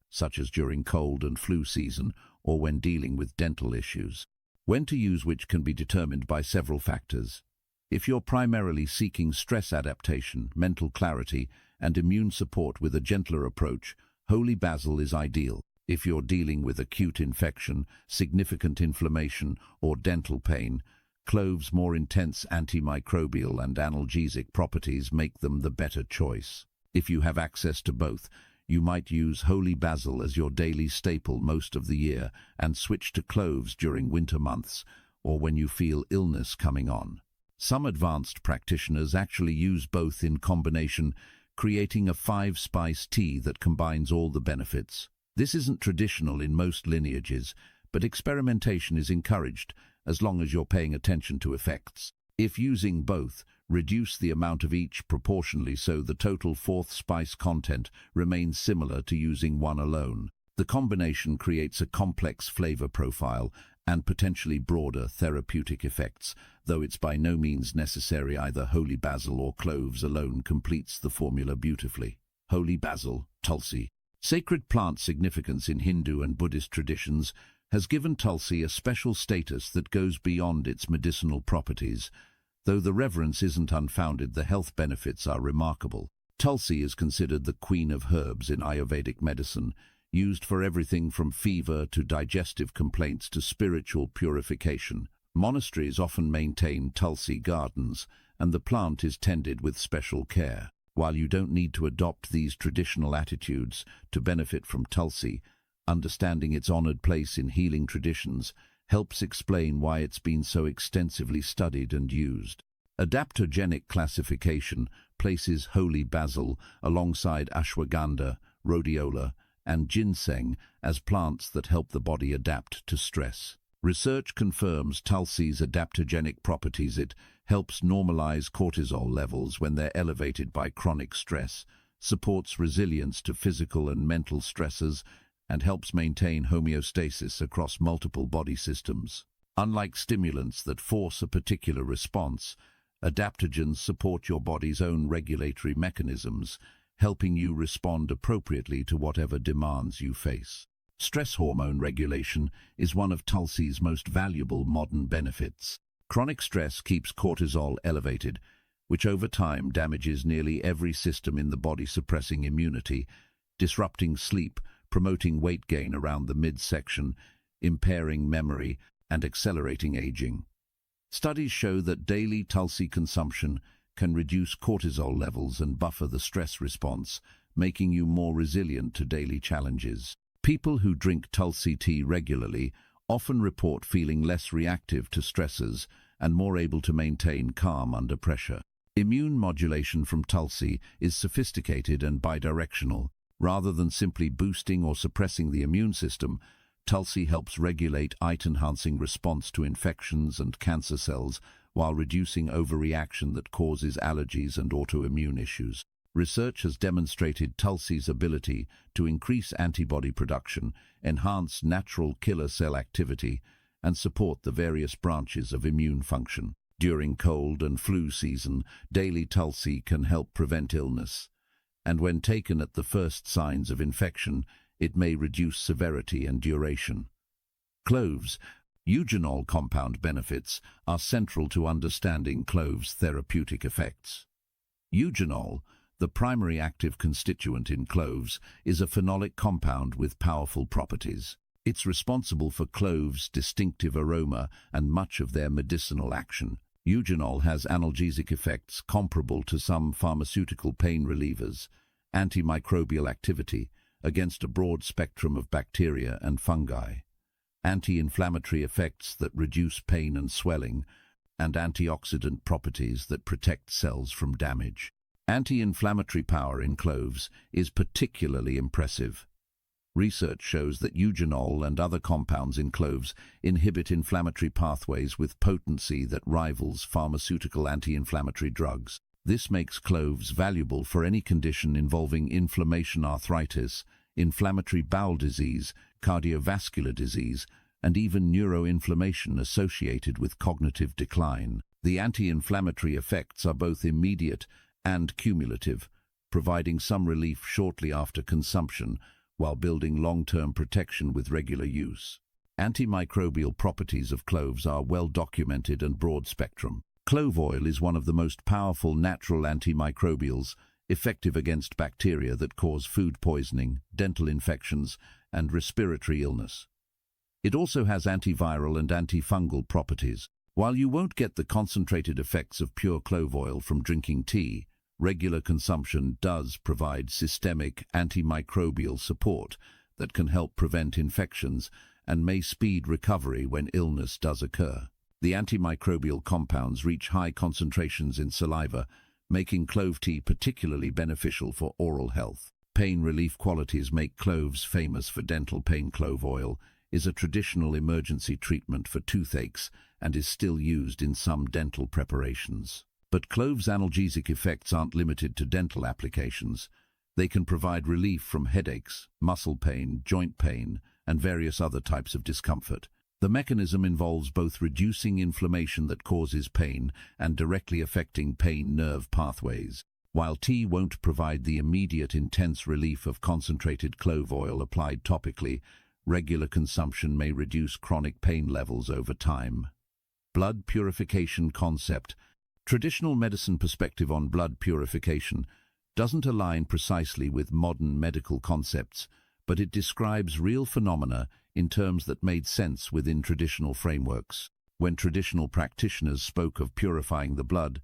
such as during cold and flu season or when dealing with dental issues. When to use which can be determined by several factors. If you're primarily seeking stress adaptation, mental clarity, and immune support with a gentler approach, holy basil is ideal. If you're dealing with acute infection, significant inflammation, or dental pain, cloves' more intense antimicrobial and analgesic properties make them the better choice. If you have access to both, you might use holy basil as your daily staple most of the year and switch to cloves during winter months or when you feel illness coming on. Some advanced practitioners actually use both in combination, creating a 5-spice tea that combines all the benefits. This isn't traditional in most lineages, but experimentation is encouraged as long as you're paying attention to effects. If using both, reduce the amount of each proportionally so the total 4th spice content remains similar to using one alone. The combination creates a complex flavor profile and potentially broader therapeutic effects, though it's by no means necessary either holy basil or cloves alone completes the formula beautifully. Holy basil, Tulsi. Sacred plant significance in Hindu and Buddhist traditions has given Tulsi a special status that goes beyond its medicinal properties. Though the reverence isn't unfounded, the health benefits are remarkable. Tulsi is considered the queen of herbs in Ayurvedic medicine, used for everything from fever to digestive complaints to spiritual purification. Monasteries often maintain Tulsi gardens, and the plant is tended with special care. While you don't need to adopt these traditional attitudes to benefit from Tulsi, understanding its honored place in healing traditions helps explain why it's been so extensively studied and used. Adaptogenic classification places holy basil alongside ashwagandha, rhodiola, and ginseng as plants that help the body adapt to stress. Research confirms Tulsi's adaptogenic properties. It helps normalize cortisol levels when they're elevated by chronic stress, supports resilience to physical and mental stresses, and helps maintain homeostasis across multiple body systems. Unlike stimulants that force a particular response, adaptogens support your body's own regulatory mechanisms, helping you respond appropriately to whatever demands you face. Stress hormone regulation is one of Tulsi's most valuable modern benefits. Chronic stress keeps cortisol elevated, which over time damages nearly every system in the body, suppressing immunity, disrupting sleep, promoting weight gain around the midsection, impairing memory, and accelerating aging. Studies show that daily Tulsi consumption can reduce cortisol levels and buffer the stress response, making you more resilient to daily challenges. People who drink Tulsi tea regularly often report feeling less reactive to stressors and more able to maintain calm under pressure. Immune modulation from Tulsi is sophisticated and bidirectional. Rather than simply boosting or suppressing the immune system, Tulsi helps regulate ite-enhancing response to infections and cancer cells while reducing overreaction that causes allergies and autoimmune issues. Research has demonstrated Tulsi's ability to increase antibody production, enhance natural killer cell activity, and support the various branches of immune function. During cold and flu season, daily Tulsi can help prevent illness, and when taken at the first signs of infection, it may reduce severity and duration. Cloves, eugenol compound benefits are central to understanding cloves' therapeutic effects. Eugenol, the primary active constituent in cloves, is a phenolic compound with powerful properties. It's responsible for cloves' distinctive aroma and much of their medicinal action. Eugenol has analgesic effects comparable to some pharmaceutical pain relievers, antimicrobial activity against a broad spectrum of bacteria and fungi, anti-inflammatory effects that reduce pain and swelling, and antioxidant properties that protect cells from damage. Anti-inflammatory power in cloves is particularly impressive. Research shows that eugenol and other compounds in cloves inhibit inflammatory pathways with potency that rivals pharmaceutical anti-inflammatory drugs. This makes cloves valuable for any condition involving inflammation, arthritis, inflammatory bowel disease, cardiovascular disease, and even neuroinflammation associated with cognitive decline. The anti-inflammatory effects are both immediate and cumulative, providing some relief shortly after consumption, while building long-term protection with regular use. Antimicrobial properties of cloves are well documented and broad-spectrum. Clove oil is one of the most powerful natural antimicrobials, effective against bacteria that cause food poisoning, dental infections, and respiratory illness. It also has antiviral and antifungal properties. While you won't get the concentrated effects of pure clove oil from drinking tea, Regular consumption does provide systemic antimicrobial support that can help prevent infections and may speed recovery when illness does occur. The antimicrobial compounds reach high concentrations in saliva, making clove tea particularly beneficial for oral health. Pain relief qualities make cloves famous for dental pain. Clove oil is a traditional emergency treatment for toothaches and is still used in some dental preparations. But cloves' analgesic effects aren't limited to dental applications. They can provide relief from headaches, muscle pain, joint pain, and various other types of discomfort. The mechanism involves both reducing inflammation that causes pain and directly affecting pain nerve pathways. While tea won't provide the immediate intense relief of concentrated clove oil applied topically, regular consumption may reduce chronic pain levels over time. Blood purification concept. Traditional medicine perspective on blood purification doesn't align precisely with modern medical concepts, but it describes real phenomena in terms that made sense within traditional frameworks. When traditional practitioners spoke of purifying the blood,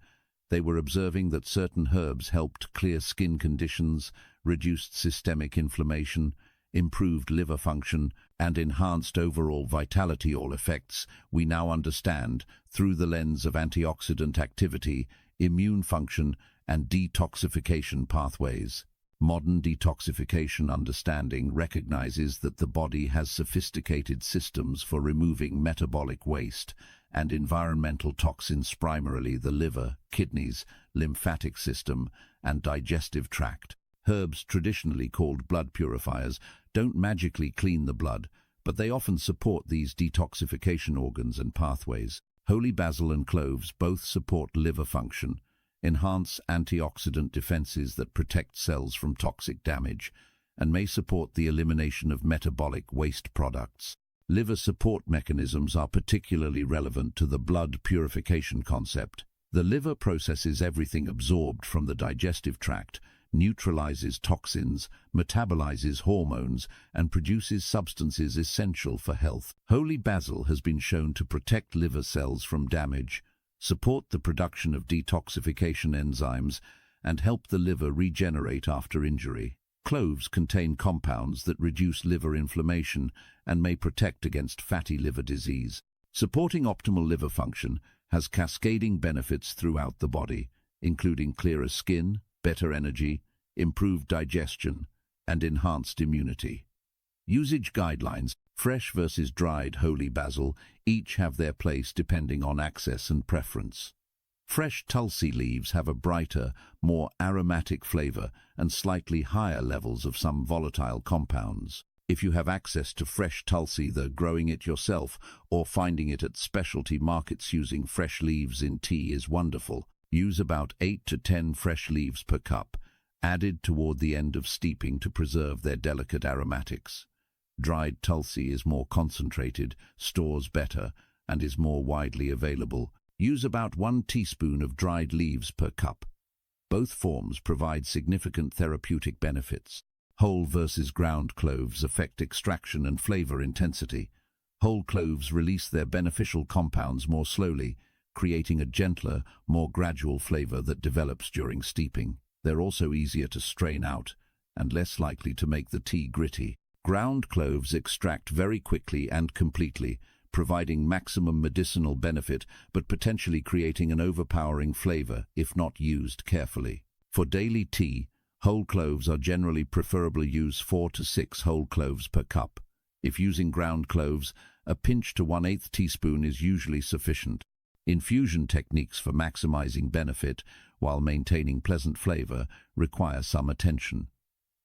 they were observing that certain herbs helped clear skin conditions, reduced systemic inflammation, improved liver function, and enhanced overall vitality. All effects we now understand through the lens of antioxidant activity, immune function, and detoxification pathways. Modern detoxification understanding recognizes that the body has sophisticated systems for removing metabolic waste and environmental toxins, primarily the liver, kidneys, lymphatic system, and digestive tract. Herbs, traditionally called blood purifiers, don't magically clean the blood, but they often support these detoxification organs and pathways. Holy basil and cloves both support liver function, enhance antioxidant defenses that protect cells from toxic damage, and may support the elimination of metabolic waste products. Liver support mechanisms are particularly relevant to the blood purification concept. The liver processes everything absorbed from the digestive tract, neutralizes toxins, metabolizes hormones, and produces substances essential for health. Holy basil has been shown to protect liver cells from damage, support the production of detoxification enzymes, and help the liver regenerate after injury. Cloves contain compounds that reduce liver inflammation and may protect against fatty liver disease. Supporting optimal liver function has cascading benefits throughout the body, including clearer skin, better energy, improved digestion, and enhanced immunity. Usage guidelines: fresh versus dried holy basil each have their place depending on access and preference. Fresh tulsi leaves have a brighter, more aromatic flavor and slightly higher levels of some volatile compounds. If you have access to fresh tulsi, either growing it yourself or finding it at specialty markets, using fresh leaves in tea is wonderful. Use about 8 to 10 fresh leaves per cup, added toward the end of steeping to preserve their delicate aromatics. Dried tulsi is more concentrated, stores better, and is more widely available. Use about 1 teaspoon of dried leaves per cup. Both forms provide significant therapeutic benefits. Whole versus ground cloves affect extraction and flavor intensity. Whole cloves release their beneficial compounds more slowly, creating a gentler, more gradual flavor that develops during steeping. They're also easier to strain out and less likely to make the tea gritty. Ground cloves extract very quickly and completely, providing maximum medicinal benefit but potentially creating an overpowering flavor if not used carefully. For daily tea, whole cloves are generally preferable. Use 4 to 6 whole cloves per cup. If using ground cloves, a pinch to 1/8 teaspoon is usually sufficient. Infusion techniques for maximizing benefit while maintaining pleasant flavor require some attention.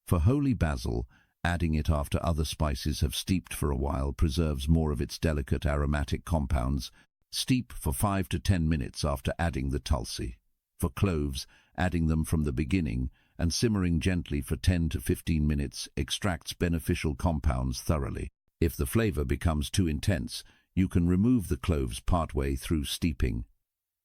For holy basil, adding it after other spices have steeped for a while preserves more of its delicate aromatic compounds. Steep for 5 to 10 minutes after adding the tulsi. For cloves, adding them from the beginning and simmering gently for 10 to 15 minutes extracts beneficial compounds thoroughly. If the flavor becomes too intense, you can remove the cloves partway through steeping.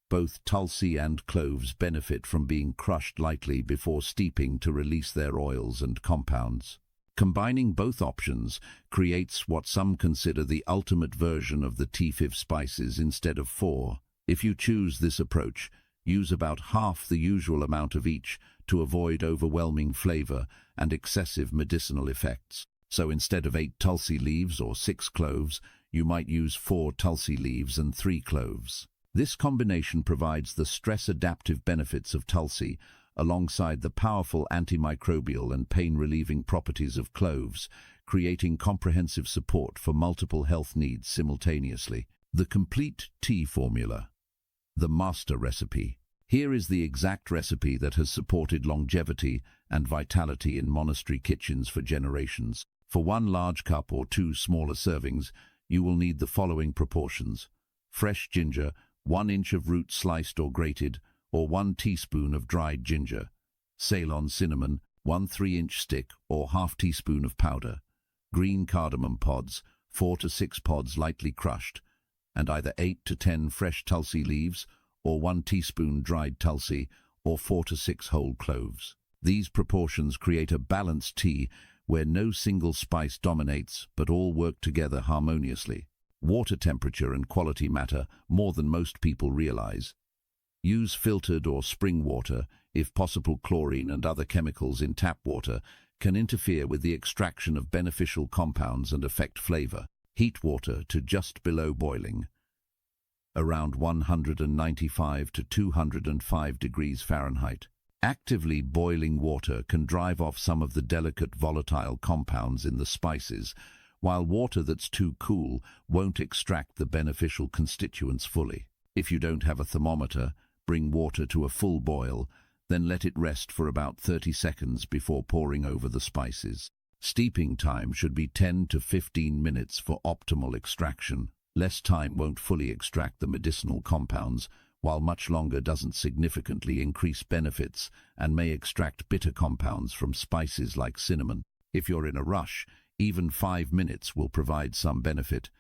Both tulsi and cloves benefit from being crushed lightly before steeping to release their oils and compounds. Combining both options creates what some consider the ultimate version of the tea. 5 spices instead of 4. If you choose this approach, Use about half the usual amount of each to avoid overwhelming flavor and excessive medicinal effects. So instead of 8 tulsi leaves or 6 cloves, you might use 4 tulsi leaves and 3 cloves. This combination provides the stress-adaptive benefits of tulsi, alongside the powerful antimicrobial and pain-relieving properties of cloves, creating comprehensive support for multiple health needs simultaneously. The complete tea formula. The master recipe. Here is the exact recipe that has supported longevity and vitality in monastery kitchens for generations. For 1 large cup or 2 smaller servings, you will need the following proportions. Fresh ginger, 1 inch of root sliced or grated, or 1 teaspoon of dried ginger. Ceylon cinnamon, 1 3-inch stick or ½ teaspoon of powder. Green cardamom pods, 4 to 6 pods lightly crushed, and either 8 to 10 fresh tulsi leaves, or 1 teaspoon dried tulsi, or 4 to 6 whole cloves. These proportions create a balanced tea where no single spice dominates, but all work together harmoniously. Water temperature and quality matter more than most people realize. Use filtered or spring water. If possible, chlorine and other chemicals in tap water can interfere with the extraction of beneficial compounds and affect flavor. Heat water to just below boiling, around 195 to 205 degrees Fahrenheit. Actively boiling water can drive off some of the delicate volatile compounds in the spices, while water that's too cool won't extract the beneficial constituents fully. If you don't have a thermometer, bring water to a full boil, then let it rest for about 30 seconds before pouring over the spices. Steeping time should be 10 to 15 minutes for optimal extraction. Less time won't fully extract the medicinal compounds, while much longer doesn't significantly increase benefits and may extract bitter compounds from spices like cinnamon. If you're in a rush, even 5 minutes will provide some benefit,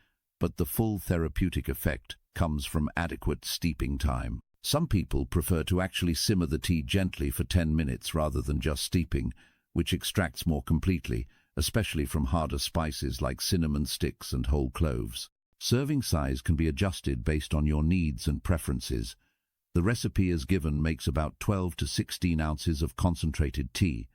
but the full therapeutic effect comes from adequate steeping time. Some people prefer to actually simmer the tea gently for 10 minutes rather than just steeping, which extracts more completely, especially from harder spices like cinnamon sticks and whole cloves. Serving size can be adjusted based on your needs and preferences. The recipe as given makes about 12 to 16 ounces of concentrated tea.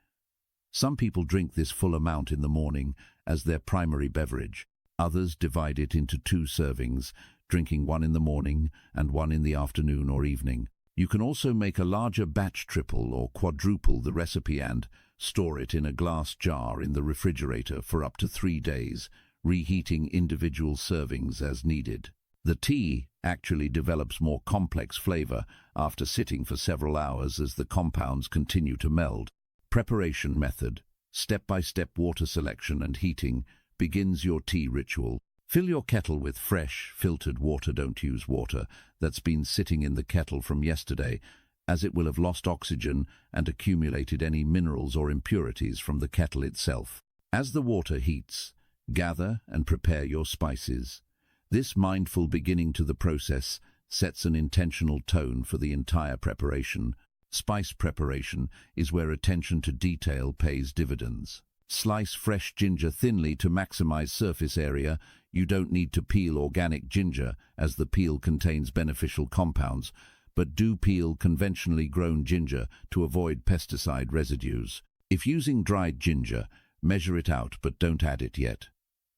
Some people drink this full amount in the morning as their primary beverage. Others divide it into 2 servings, drinking 1 in the morning and 1 in the afternoon or evening. You can also make a larger batch, triple or quadruple the recipe and store it in a glass jar in the refrigerator for up to 3 days, reheating individual servings as needed. The tea actually develops more complex flavor after sitting for several hours as the compounds continue to meld. Preparation method. Step-by-step water selection and heating begins your tea ritual. Fill your kettle with fresh, filtered water. Don't use water that's been sitting in the kettle from yesterday, as it will have lost oxygen and accumulated any minerals or impurities from the kettle itself. As the water heats, gather and prepare your spices. This mindful beginning to the process sets an intentional tone for the entire preparation. Spice preparation is where attention to detail pays dividends. Slice fresh ginger thinly to maximize surface area. You don't need to peel organic ginger, as the peel contains beneficial compounds, but do peel conventionally grown ginger to avoid pesticide residues. If using dried ginger, measure it out but don't add it yet.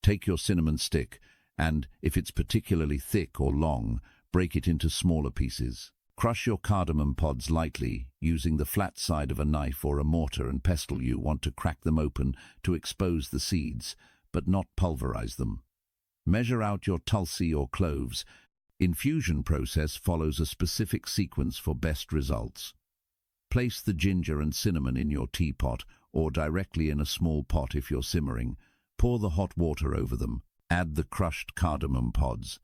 Take your cinnamon stick and, if it's particularly thick or long, break it into smaller pieces. Crush your cardamom pods lightly, using the flat side of a knife or a mortar and pestle. You want to crack them open to expose the seeds, but not pulverize them. Measure out your tulsi or cloves. Infusion process follows a specific sequence for best results. Place the ginger and cinnamon in your teapot or directly in a small pot if you're simmering. Pour the hot water over them. Add the crushed cardamom pods.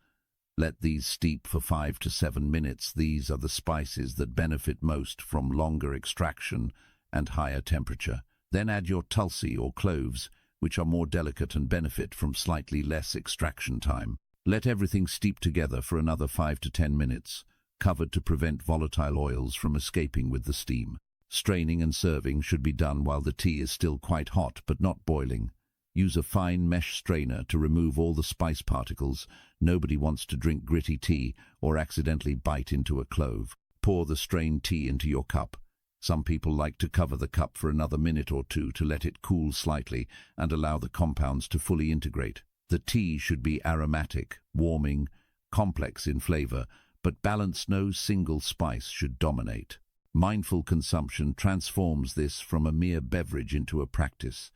Let these steep for 5 to 7 minutes. These are the spices that benefit most from longer extraction and higher temperature. Then add your tulsi or cloves, which are more delicate and benefit from slightly less extraction time. Let everything steep together for another 5 to 10 minutes, covered to prevent volatile oils from escaping with the steam. Straining and serving should be done while the tea is still quite hot but not boiling. Use a fine mesh strainer to remove all the spice particles. Nobody wants to drink gritty tea or accidentally bite into a clove. Pour the strained tea into your cup. Some people like to cover the cup for another minute or two to let it cool slightly and allow the compounds to fully integrate. The tea should be aromatic, warming, complex in flavor, but balanced. No single spice should dominate. Mindful consumption transforms this from a mere beverage into a practice.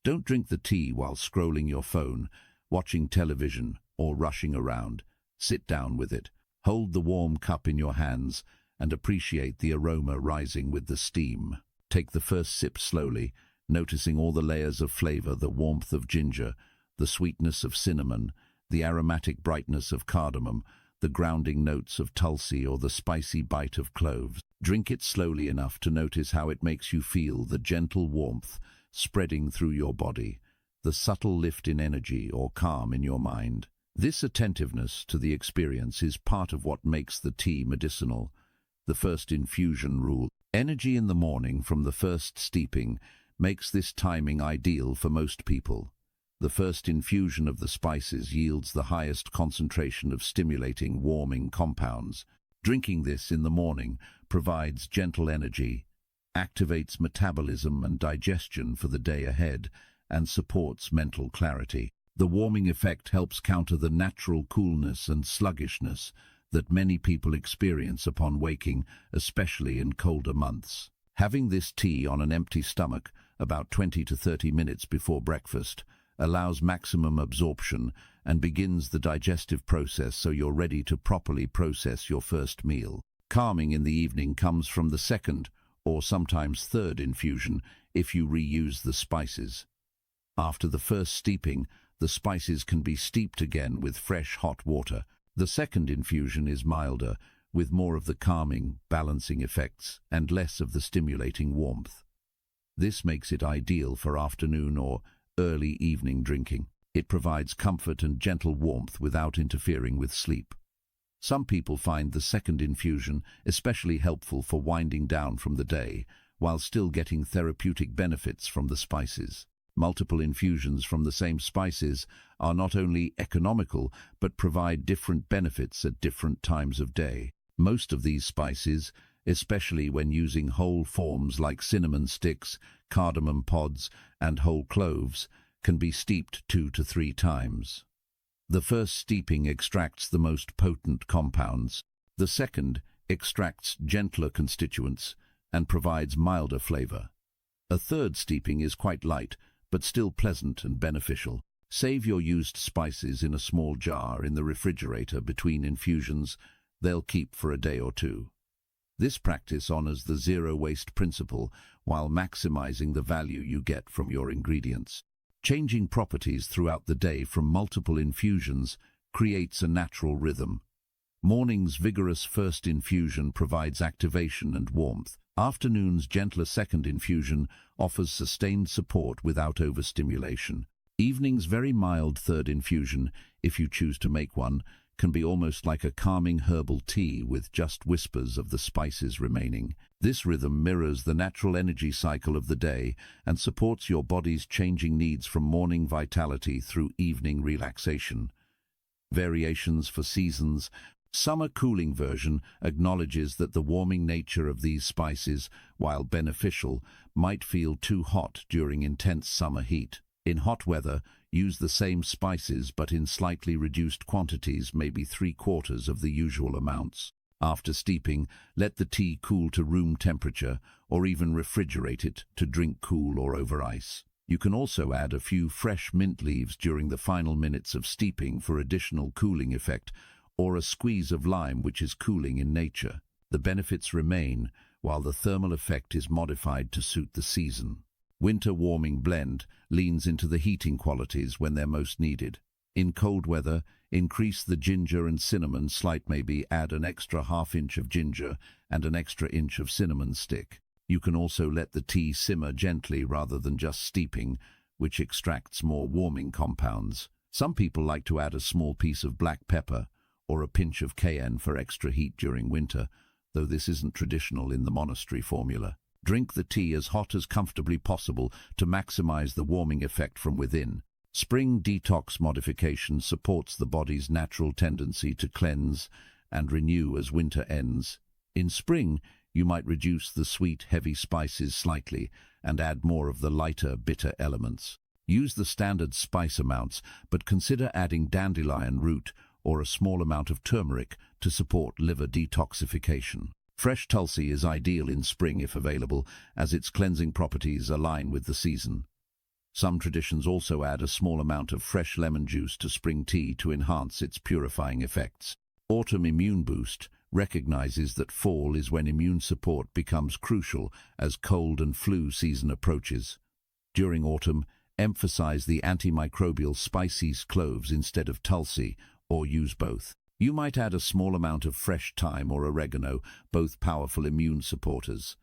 Don't drink the tea while scrolling your phone, watching television, or rushing around. Sit down with it. Hold the warm cup in your hands and appreciate the aroma rising with the steam. Take the first sip slowly, noticing all the layers of flavor: the warmth of ginger, the sweetness of cinnamon, the aromatic brightness of cardamom, the grounding notes of tulsi, or the spicy bite of cloves. Drink it slowly enough to notice how it makes you feel: the gentle warmth spreading through your body, the subtle lift in energy or calm in your mind. This attentiveness to the experience is part of what makes the tea medicinal. The first infusion rule. Energy in the morning from the first steeping makes this timing ideal for most people. The first infusion of the spices yields the highest concentration of stimulating, warming compounds. Drinking this in the morning provides gentle energy, activates metabolism and digestion for the day ahead, and supports mental clarity. The warming effect helps counter the natural coolness and sluggishness that many people experience upon waking, especially in colder months. Having this tea on an empty stomach, about 20 to 30 minutes before breakfast, allows maximum absorption and begins the digestive process so you're ready to properly process your first meal. Calming in the evening comes from the second or sometimes third infusion if you reuse the spices. After the first steeping, the spices can be steeped again with fresh hot water. The second infusion is milder, with more of the calming, balancing effects and less of the stimulating warmth. This makes it ideal for afternoon or early evening drinking. It provides comfort and gentle warmth without interfering with sleep. Some people find the second infusion especially helpful for winding down from the day, while still getting therapeutic benefits from the spices. Multiple infusions from the same spices are not only economical, but provide different benefits at different times of day. Most of these spices, especially when using whole forms like cinnamon sticks, cardamom pods, and whole cloves, can be steeped 2 to 3 times. The first steeping extracts the most potent compounds. The second extracts gentler constituents and provides milder flavor. A third steeping is quite light, but still pleasant and beneficial. Save your used spices in a small jar in the refrigerator between infusions. They'll keep for a day or two. This practice honors the zero-waste principle while maximizing the value you get from your ingredients. Changing properties throughout the day from multiple infusions creates a natural rhythm. Morning's vigorous first infusion provides activation and warmth. Afternoon's gentler second infusion offers sustained support without overstimulation. Evening's very mild third infusion, if you choose to make one, can be almost like a calming herbal tea with just whispers of the spices remaining. This rhythm mirrors the natural energy cycle of the day and supports your body's changing needs from morning vitality through evening relaxation. Variations for seasons. Summer cooling version acknowledges that the warming nature of these spices, while beneficial, might feel too hot during intense summer heat. In hot weather, use the same spices but in slightly reduced quantities, maybe 3/4 of the usual amounts. After steeping, let the tea cool to room temperature or even refrigerate it to drink cool or over ice. You can also add a few fresh mint leaves during the final minutes of steeping for additional cooling effect, or a squeeze of lime, which is cooling in nature. The benefits remain, while the thermal effect is modified to suit the season. Winter warming blend leans into the heating qualities when they're most needed. In cold weather, increase the ginger and cinnamon slight, maybe add an extra 1/2 inch of ginger and an extra inch of cinnamon stick. You can also let the tea simmer gently rather than just steeping, which extracts more warming compounds. Some people like to add a small piece of black pepper or a pinch of cayenne for extra heat during winter, though this isn't traditional in the monastery formula. Drink the tea as hot as comfortably possible to maximize the warming effect from within. Spring detox modification supports the body's natural tendency to cleanse and renew as winter ends. In spring, you might reduce the sweet, heavy spices slightly and add more of the lighter, bitter elements. Use the standard spice amounts, but consider adding dandelion root or a small amount of turmeric to support liver detoxification. Fresh tulsi is ideal in spring if available, as its cleansing properties align with the season. Some traditions also add a small amount of fresh lemon juice to spring tea to enhance its purifying effects. Autumn Immune Boost recognizes that fall is when immune support becomes crucial as cold and flu season approaches. During autumn, emphasize the antimicrobial spicy cloves instead of tulsi, or use both. You might add a small amount of fresh thyme or oregano, both powerful immune supporters.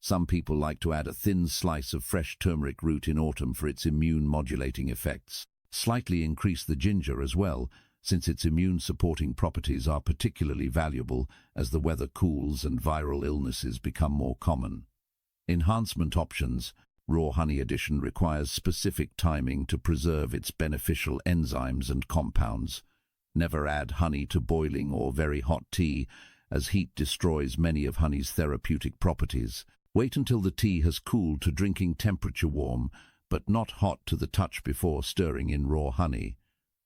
Some people like to add a thin slice of fresh turmeric root in autumn for its immune-modulating effects. Slightly increase the ginger as well, since its immune-supporting properties are particularly valuable as the weather cools and viral illnesses become more common. Enhancement options. Raw honey addition requires specific timing to preserve its beneficial enzymes and compounds. Never add honey to boiling or very hot tea, as heat destroys many of honey's therapeutic properties. Wait until the tea has cooled to drinking temperature warm, but not hot to the touch before stirring in raw honey.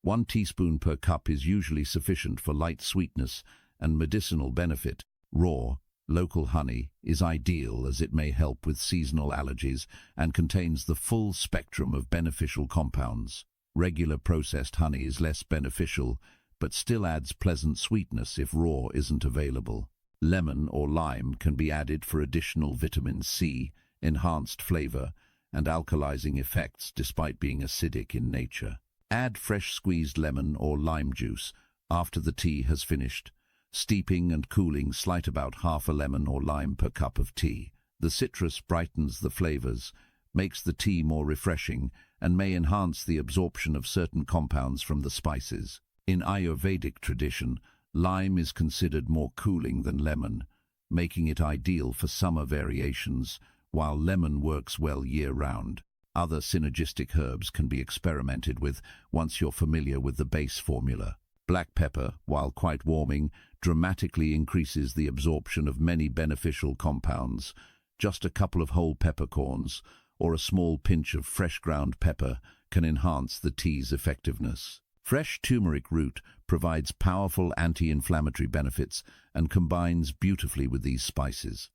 1 teaspoon per cup is usually sufficient for light sweetness and medicinal benefit. Raw, local honey is ideal as it may help with seasonal allergies and contains the full spectrum of beneficial compounds. Regular processed honey is less beneficial, but still adds pleasant sweetness if raw isn't available. Lemon or lime can be added for additional vitamin C, enhanced flavor, and alkalizing effects despite being acidic in nature. Add fresh squeezed lemon or lime juice after the tea has finished, steeping and cooling slight about half a lemon or lime per cup of tea. The citrus brightens the flavors, makes the tea more refreshing, and may enhance the absorption of certain compounds from the spices. In Ayurvedic tradition, lime is considered more cooling than lemon, making it ideal for summer variations, while lemon works well year-round. Other synergistic herbs can be experimented with once you're familiar with the base formula. Black pepper, while quite warming, dramatically increases the absorption of many beneficial compounds. Just a couple of whole peppercorns or a small pinch of fresh ground pepper can enhance the tea's effectiveness. Fresh turmeric root provides powerful anti-inflammatory benefits and combines beautifully with these spices.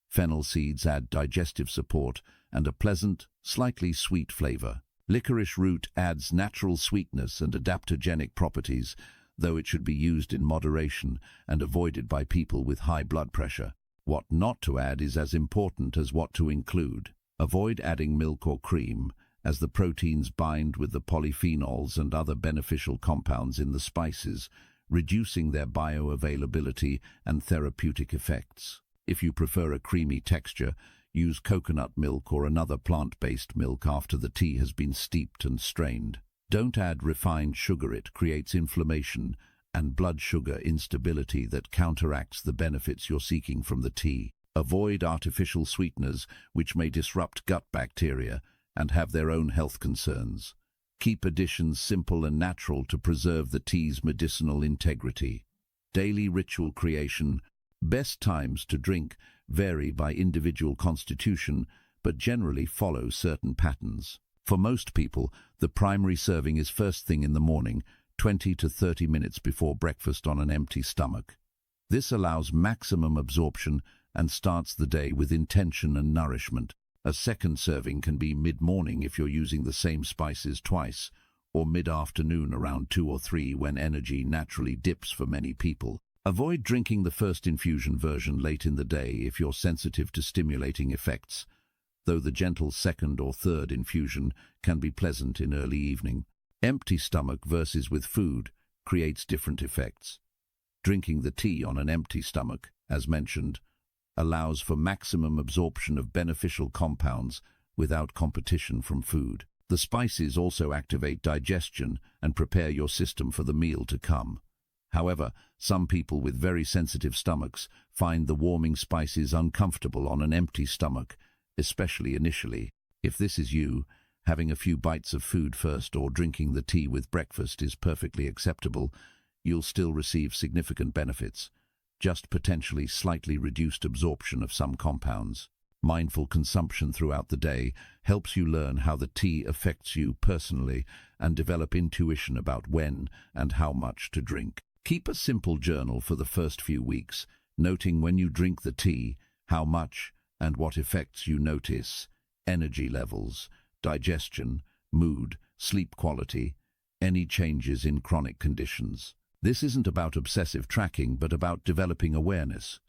Fennel seeds add digestive support and a pleasant, slightly sweet flavor. Licorice root adds natural sweetness and adaptogenic properties, though it should be used in moderation and avoided by people with high blood pressure. What not to add is as important as what to include. Avoid adding milk or cream, as the proteins bind with the polyphenols and other beneficial compounds in the spices, reducing their bioavailability and therapeutic effects. If you prefer a creamy texture, use coconut milk or another plant-based milk after the tea has been steeped and strained. Don't add refined sugar. It creates inflammation and blood sugar instability that counteracts the benefits you're seeking from the tea. Avoid artificial sweeteners, which may disrupt gut bacteria and have their own health concerns. Keep additions simple and natural to preserve the tea's medicinal integrity. Daily ritual creation. Best times to drink vary by individual constitution, but generally follow certain patterns. For most people, the primary serving is first thing in the morning, 20 to 30 minutes before breakfast on an empty stomach. This allows maximum absorption and starts the day with intention and nourishment. A second serving can be mid-morning if you're using the same spices twice, or mid-afternoon around 2 or 3 when energy naturally dips for many people. Avoid drinking the first infusion version late in the day if you're sensitive to stimulating effects, though the gentle second or third infusion can be pleasant in early evening. Empty stomach versus with food creates different effects. Drinking the tea on an empty stomach, as mentioned, allows for maximum absorption of beneficial compounds without competition from food. The spices also activate digestion and prepare your system for the meal to come. However, some people with very sensitive stomachs find the warming spices uncomfortable on an empty stomach, especially initially. If this is you, having a few bites of food first or drinking the tea with breakfast is perfectly acceptable. You'll still receive significant benefits. just potentially slightly reduced absorption of some compounds. Mindful consumption throughout the day helps you learn how the tea affects you personally and develop intuition about when and how much to drink. Keep a simple journal for the first few weeks, noting when you drink the tea, how much, and what effects you notice: energy levels, digestion, mood, sleep quality, any changes in chronic conditions. This isn't about obsessive tracking, but about developing awareness.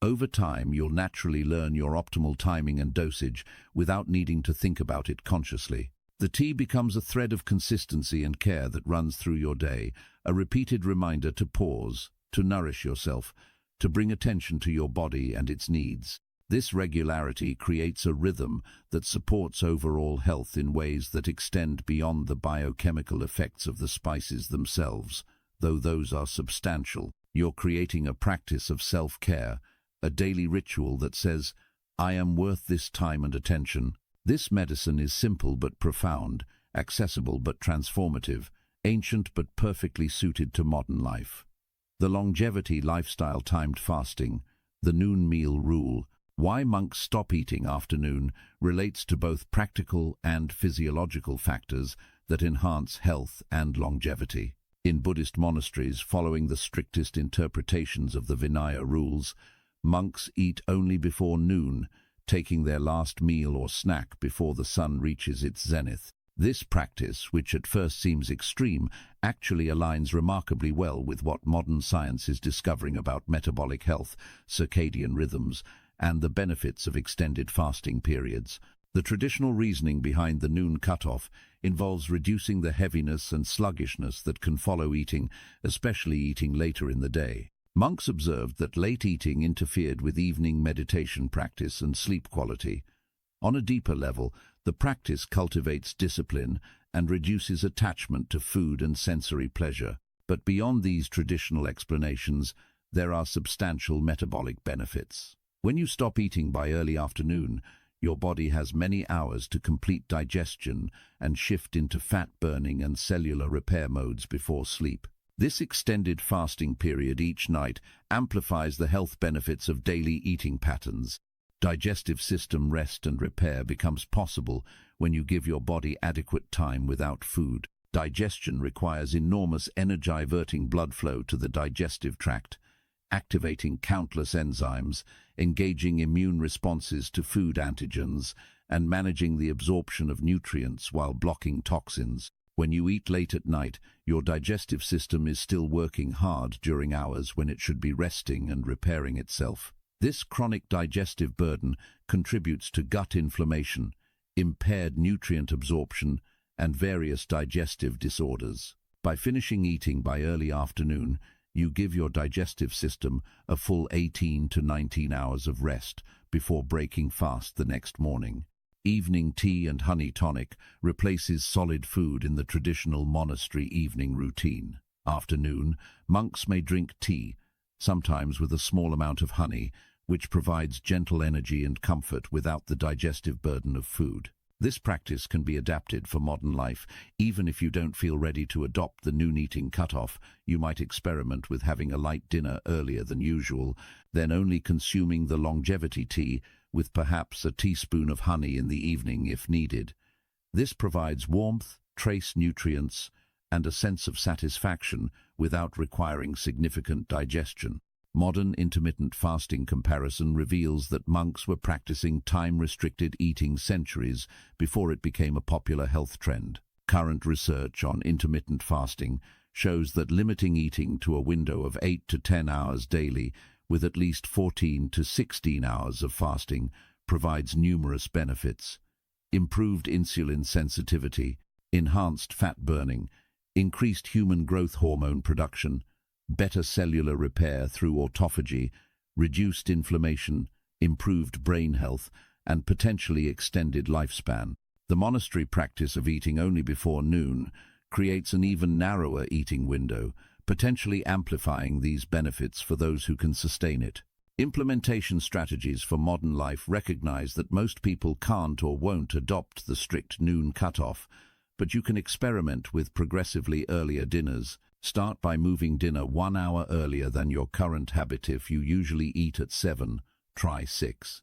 Over time, you'll naturally learn your optimal timing and dosage without needing to think about it consciously. The tea becomes a thread of consistency and care that runs through your day, a repeated reminder to pause, to nourish yourself, to bring attention to your body and its needs. This regularity creates a rhythm that supports overall health in ways that extend beyond the biochemical effects of the spices themselves, though those are substantial. You're creating a practice of self-care, a daily ritual that says, "I am worth this time and attention." This medicine is simple but profound, accessible but transformative, ancient but perfectly suited to modern life. The longevity lifestyle timed fasting, the noon meal rule, why monks stop eating after noon, relates to both practical and physiological factors that enhance health and longevity. In Buddhist monasteries, following the strictest interpretations of the Vinaya rules, monks eat only before noon, taking their last meal or snack before the sun reaches its zenith. This practice, which at first seems extreme, actually aligns remarkably well with what modern science is discovering about metabolic health, circadian rhythms, and the benefits of extended fasting periods. The traditional reasoning behind the noon cutoff involves reducing the heaviness and sluggishness that can follow eating, especially eating later in the day. Monks observed that late eating interfered with evening meditation practice and sleep quality. On a deeper level, the practice cultivates discipline and reduces attachment to food and sensory pleasure. But beyond these traditional explanations, there are substantial metabolic benefits. When you stop eating by early afternoon, your body has many hours to complete digestion and shift into fat-burning and cellular repair modes before sleep. This extended fasting period each night amplifies the health benefits of daily eating patterns. Digestive system rest and repair becomes possible when you give your body adequate time without food. Digestion requires enormous energy-diverting blood flow to the digestive tract, activating countless enzymes, engaging immune responses to food antigens, and managing the absorption of nutrients while blocking toxins. When you eat late at night, your digestive system is still working hard during hours when it should be resting and repairing itself. This chronic digestive burden contributes to gut inflammation, impaired nutrient absorption, and various digestive disorders. By finishing eating by early afternoon, you give your digestive system a full 18 to 19 hours of rest before breaking fast the next morning. Evening tea and honey tonic replaces solid food in the traditional monastery evening routine. Afternoon, monks may drink tea, sometimes with a small amount of honey, which provides gentle energy and comfort without the digestive burden of food. This practice can be adapted for modern life. Even if you don't feel ready to adopt the noon eating cutoff, you might experiment with having a light dinner earlier than usual, then only consuming the longevity tea with perhaps a teaspoon of honey in the evening if needed. This provides warmth, trace nutrients, and a sense of satisfaction without requiring significant digestion. Modern intermittent fasting comparison reveals that monks were practicing time-restricted eating centuries before it became a popular health trend. Current research on intermittent fasting shows that limiting eating to a window of 8 to 10 hours daily, with at least 14 to 16 hours of fasting, provides numerous benefits. Improved insulin sensitivity, enhanced fat burning, increased human growth hormone production, better cellular repair through autophagy, reduced inflammation, improved brain health, and potentially extended lifespan. The monastery practice of eating only before noon creates an even narrower eating window, potentially amplifying these benefits for those who can sustain it. Implementation strategies for modern life recognize that most people can't or won't adopt the strict noon cutoff, but you can experiment with progressively earlier dinners, Start by moving dinner 1 hour earlier than your current habit. If you usually eat at 7, try 6.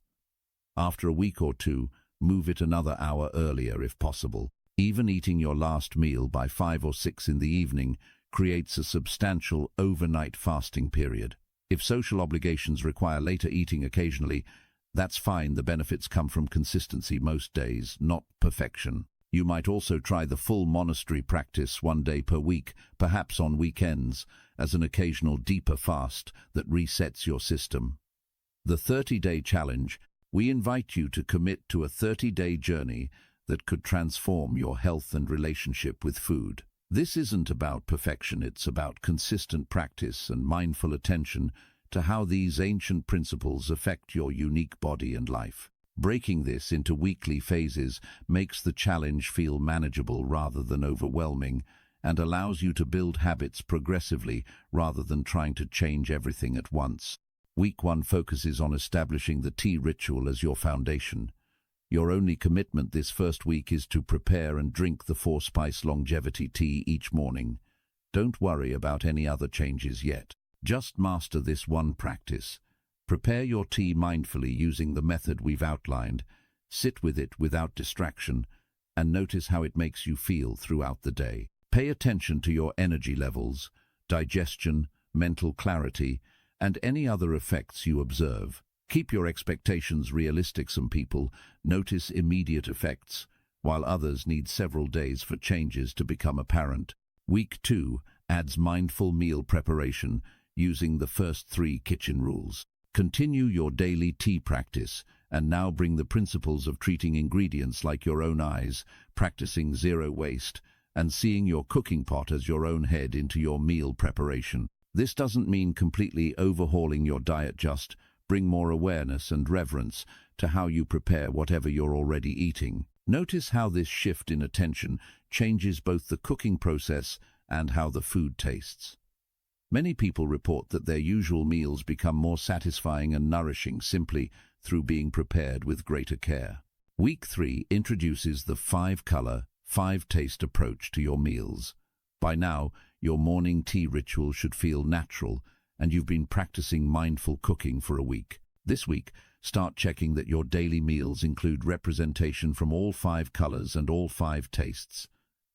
After a week or two, move it another hour earlier if possible. Even eating your last meal by 5 or 6 in the evening creates a substantial overnight fasting period. If social obligations require later eating occasionally, that's fine. The benefits come from consistency most days, not perfection. You might also try the full monastery practice 1 day per week, perhaps on weekends, as an occasional deeper fast that resets your system. The 30-day challenge. We invite you to commit to a 30-day journey that could transform your health and relationship with food. This isn't about perfection, it's about consistent practice and mindful attention to how these ancient principles affect your unique body and life. Breaking this into weekly phases makes the challenge feel manageable rather than overwhelming, and allows you to build habits progressively rather than trying to change everything at once. Week 1 focuses on establishing the tea ritual as your foundation. Your only commitment this first week is to prepare and drink the 4-spice longevity tea each morning. Don't worry about any other changes yet. Just master this one practice. Prepare your tea mindfully using the method we've outlined. Sit with it without distraction, and notice how it makes you feel throughout the day. Pay attention to your energy levels, digestion, mental clarity, and any other effects you observe. Keep your expectations realistic. Some people notice immediate effects, while others need several days for changes to become apparent. Week 2 adds mindful meal preparation using the first 3 kitchen rules. Continue your daily tea practice, and now bring the principles of treating ingredients like your own eyes, practicing zero waste, and seeing your cooking pot as your own head into your meal preparation. This doesn't mean completely overhauling your diet, just bring more awareness and reverence to how you prepare whatever you're already eating. Notice how this shift in attention changes both the cooking process and how the food tastes. Many people report that their usual meals become more satisfying and nourishing simply through being prepared with greater care. Week 3 introduces the 5-color, 5-taste approach to your meals. By now, your morning tea ritual should feel natural, and you've been practicing mindful cooking for a week. This week, start checking that your daily meals include representation from all 5 colors and all 5 tastes.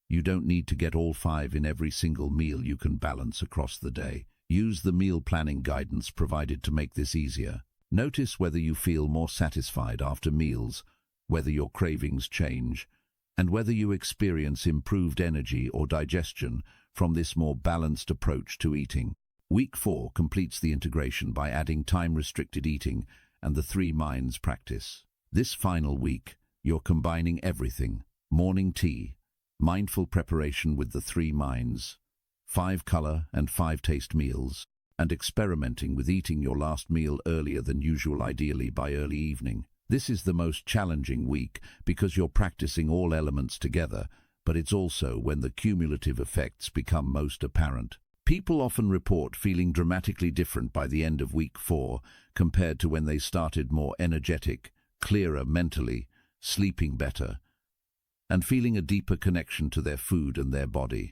You don't need to get all 5 in every single meal. You can balance across the day. Use the meal planning guidance provided to make this easier. Notice whether you feel more satisfied after meals, whether your cravings change, and whether you experience improved energy or digestion from this more balanced approach to eating. Week 4 completes the integration by adding time-restricted eating and the 3 minds practice. This final week, you're combining everything: morning tea, mindful preparation with the 3 minds, 5-color and 5-taste meals, and experimenting with eating your last meal earlier than usual, ideally by early evening. This is the most challenging week because you're practicing all elements together, but it's also when the cumulative effects become most apparent. People often report feeling dramatically different by the end of week 4 compared to when they started, more energetic, clearer mentally, sleeping better, and feeling a deeper connection to their food and their body.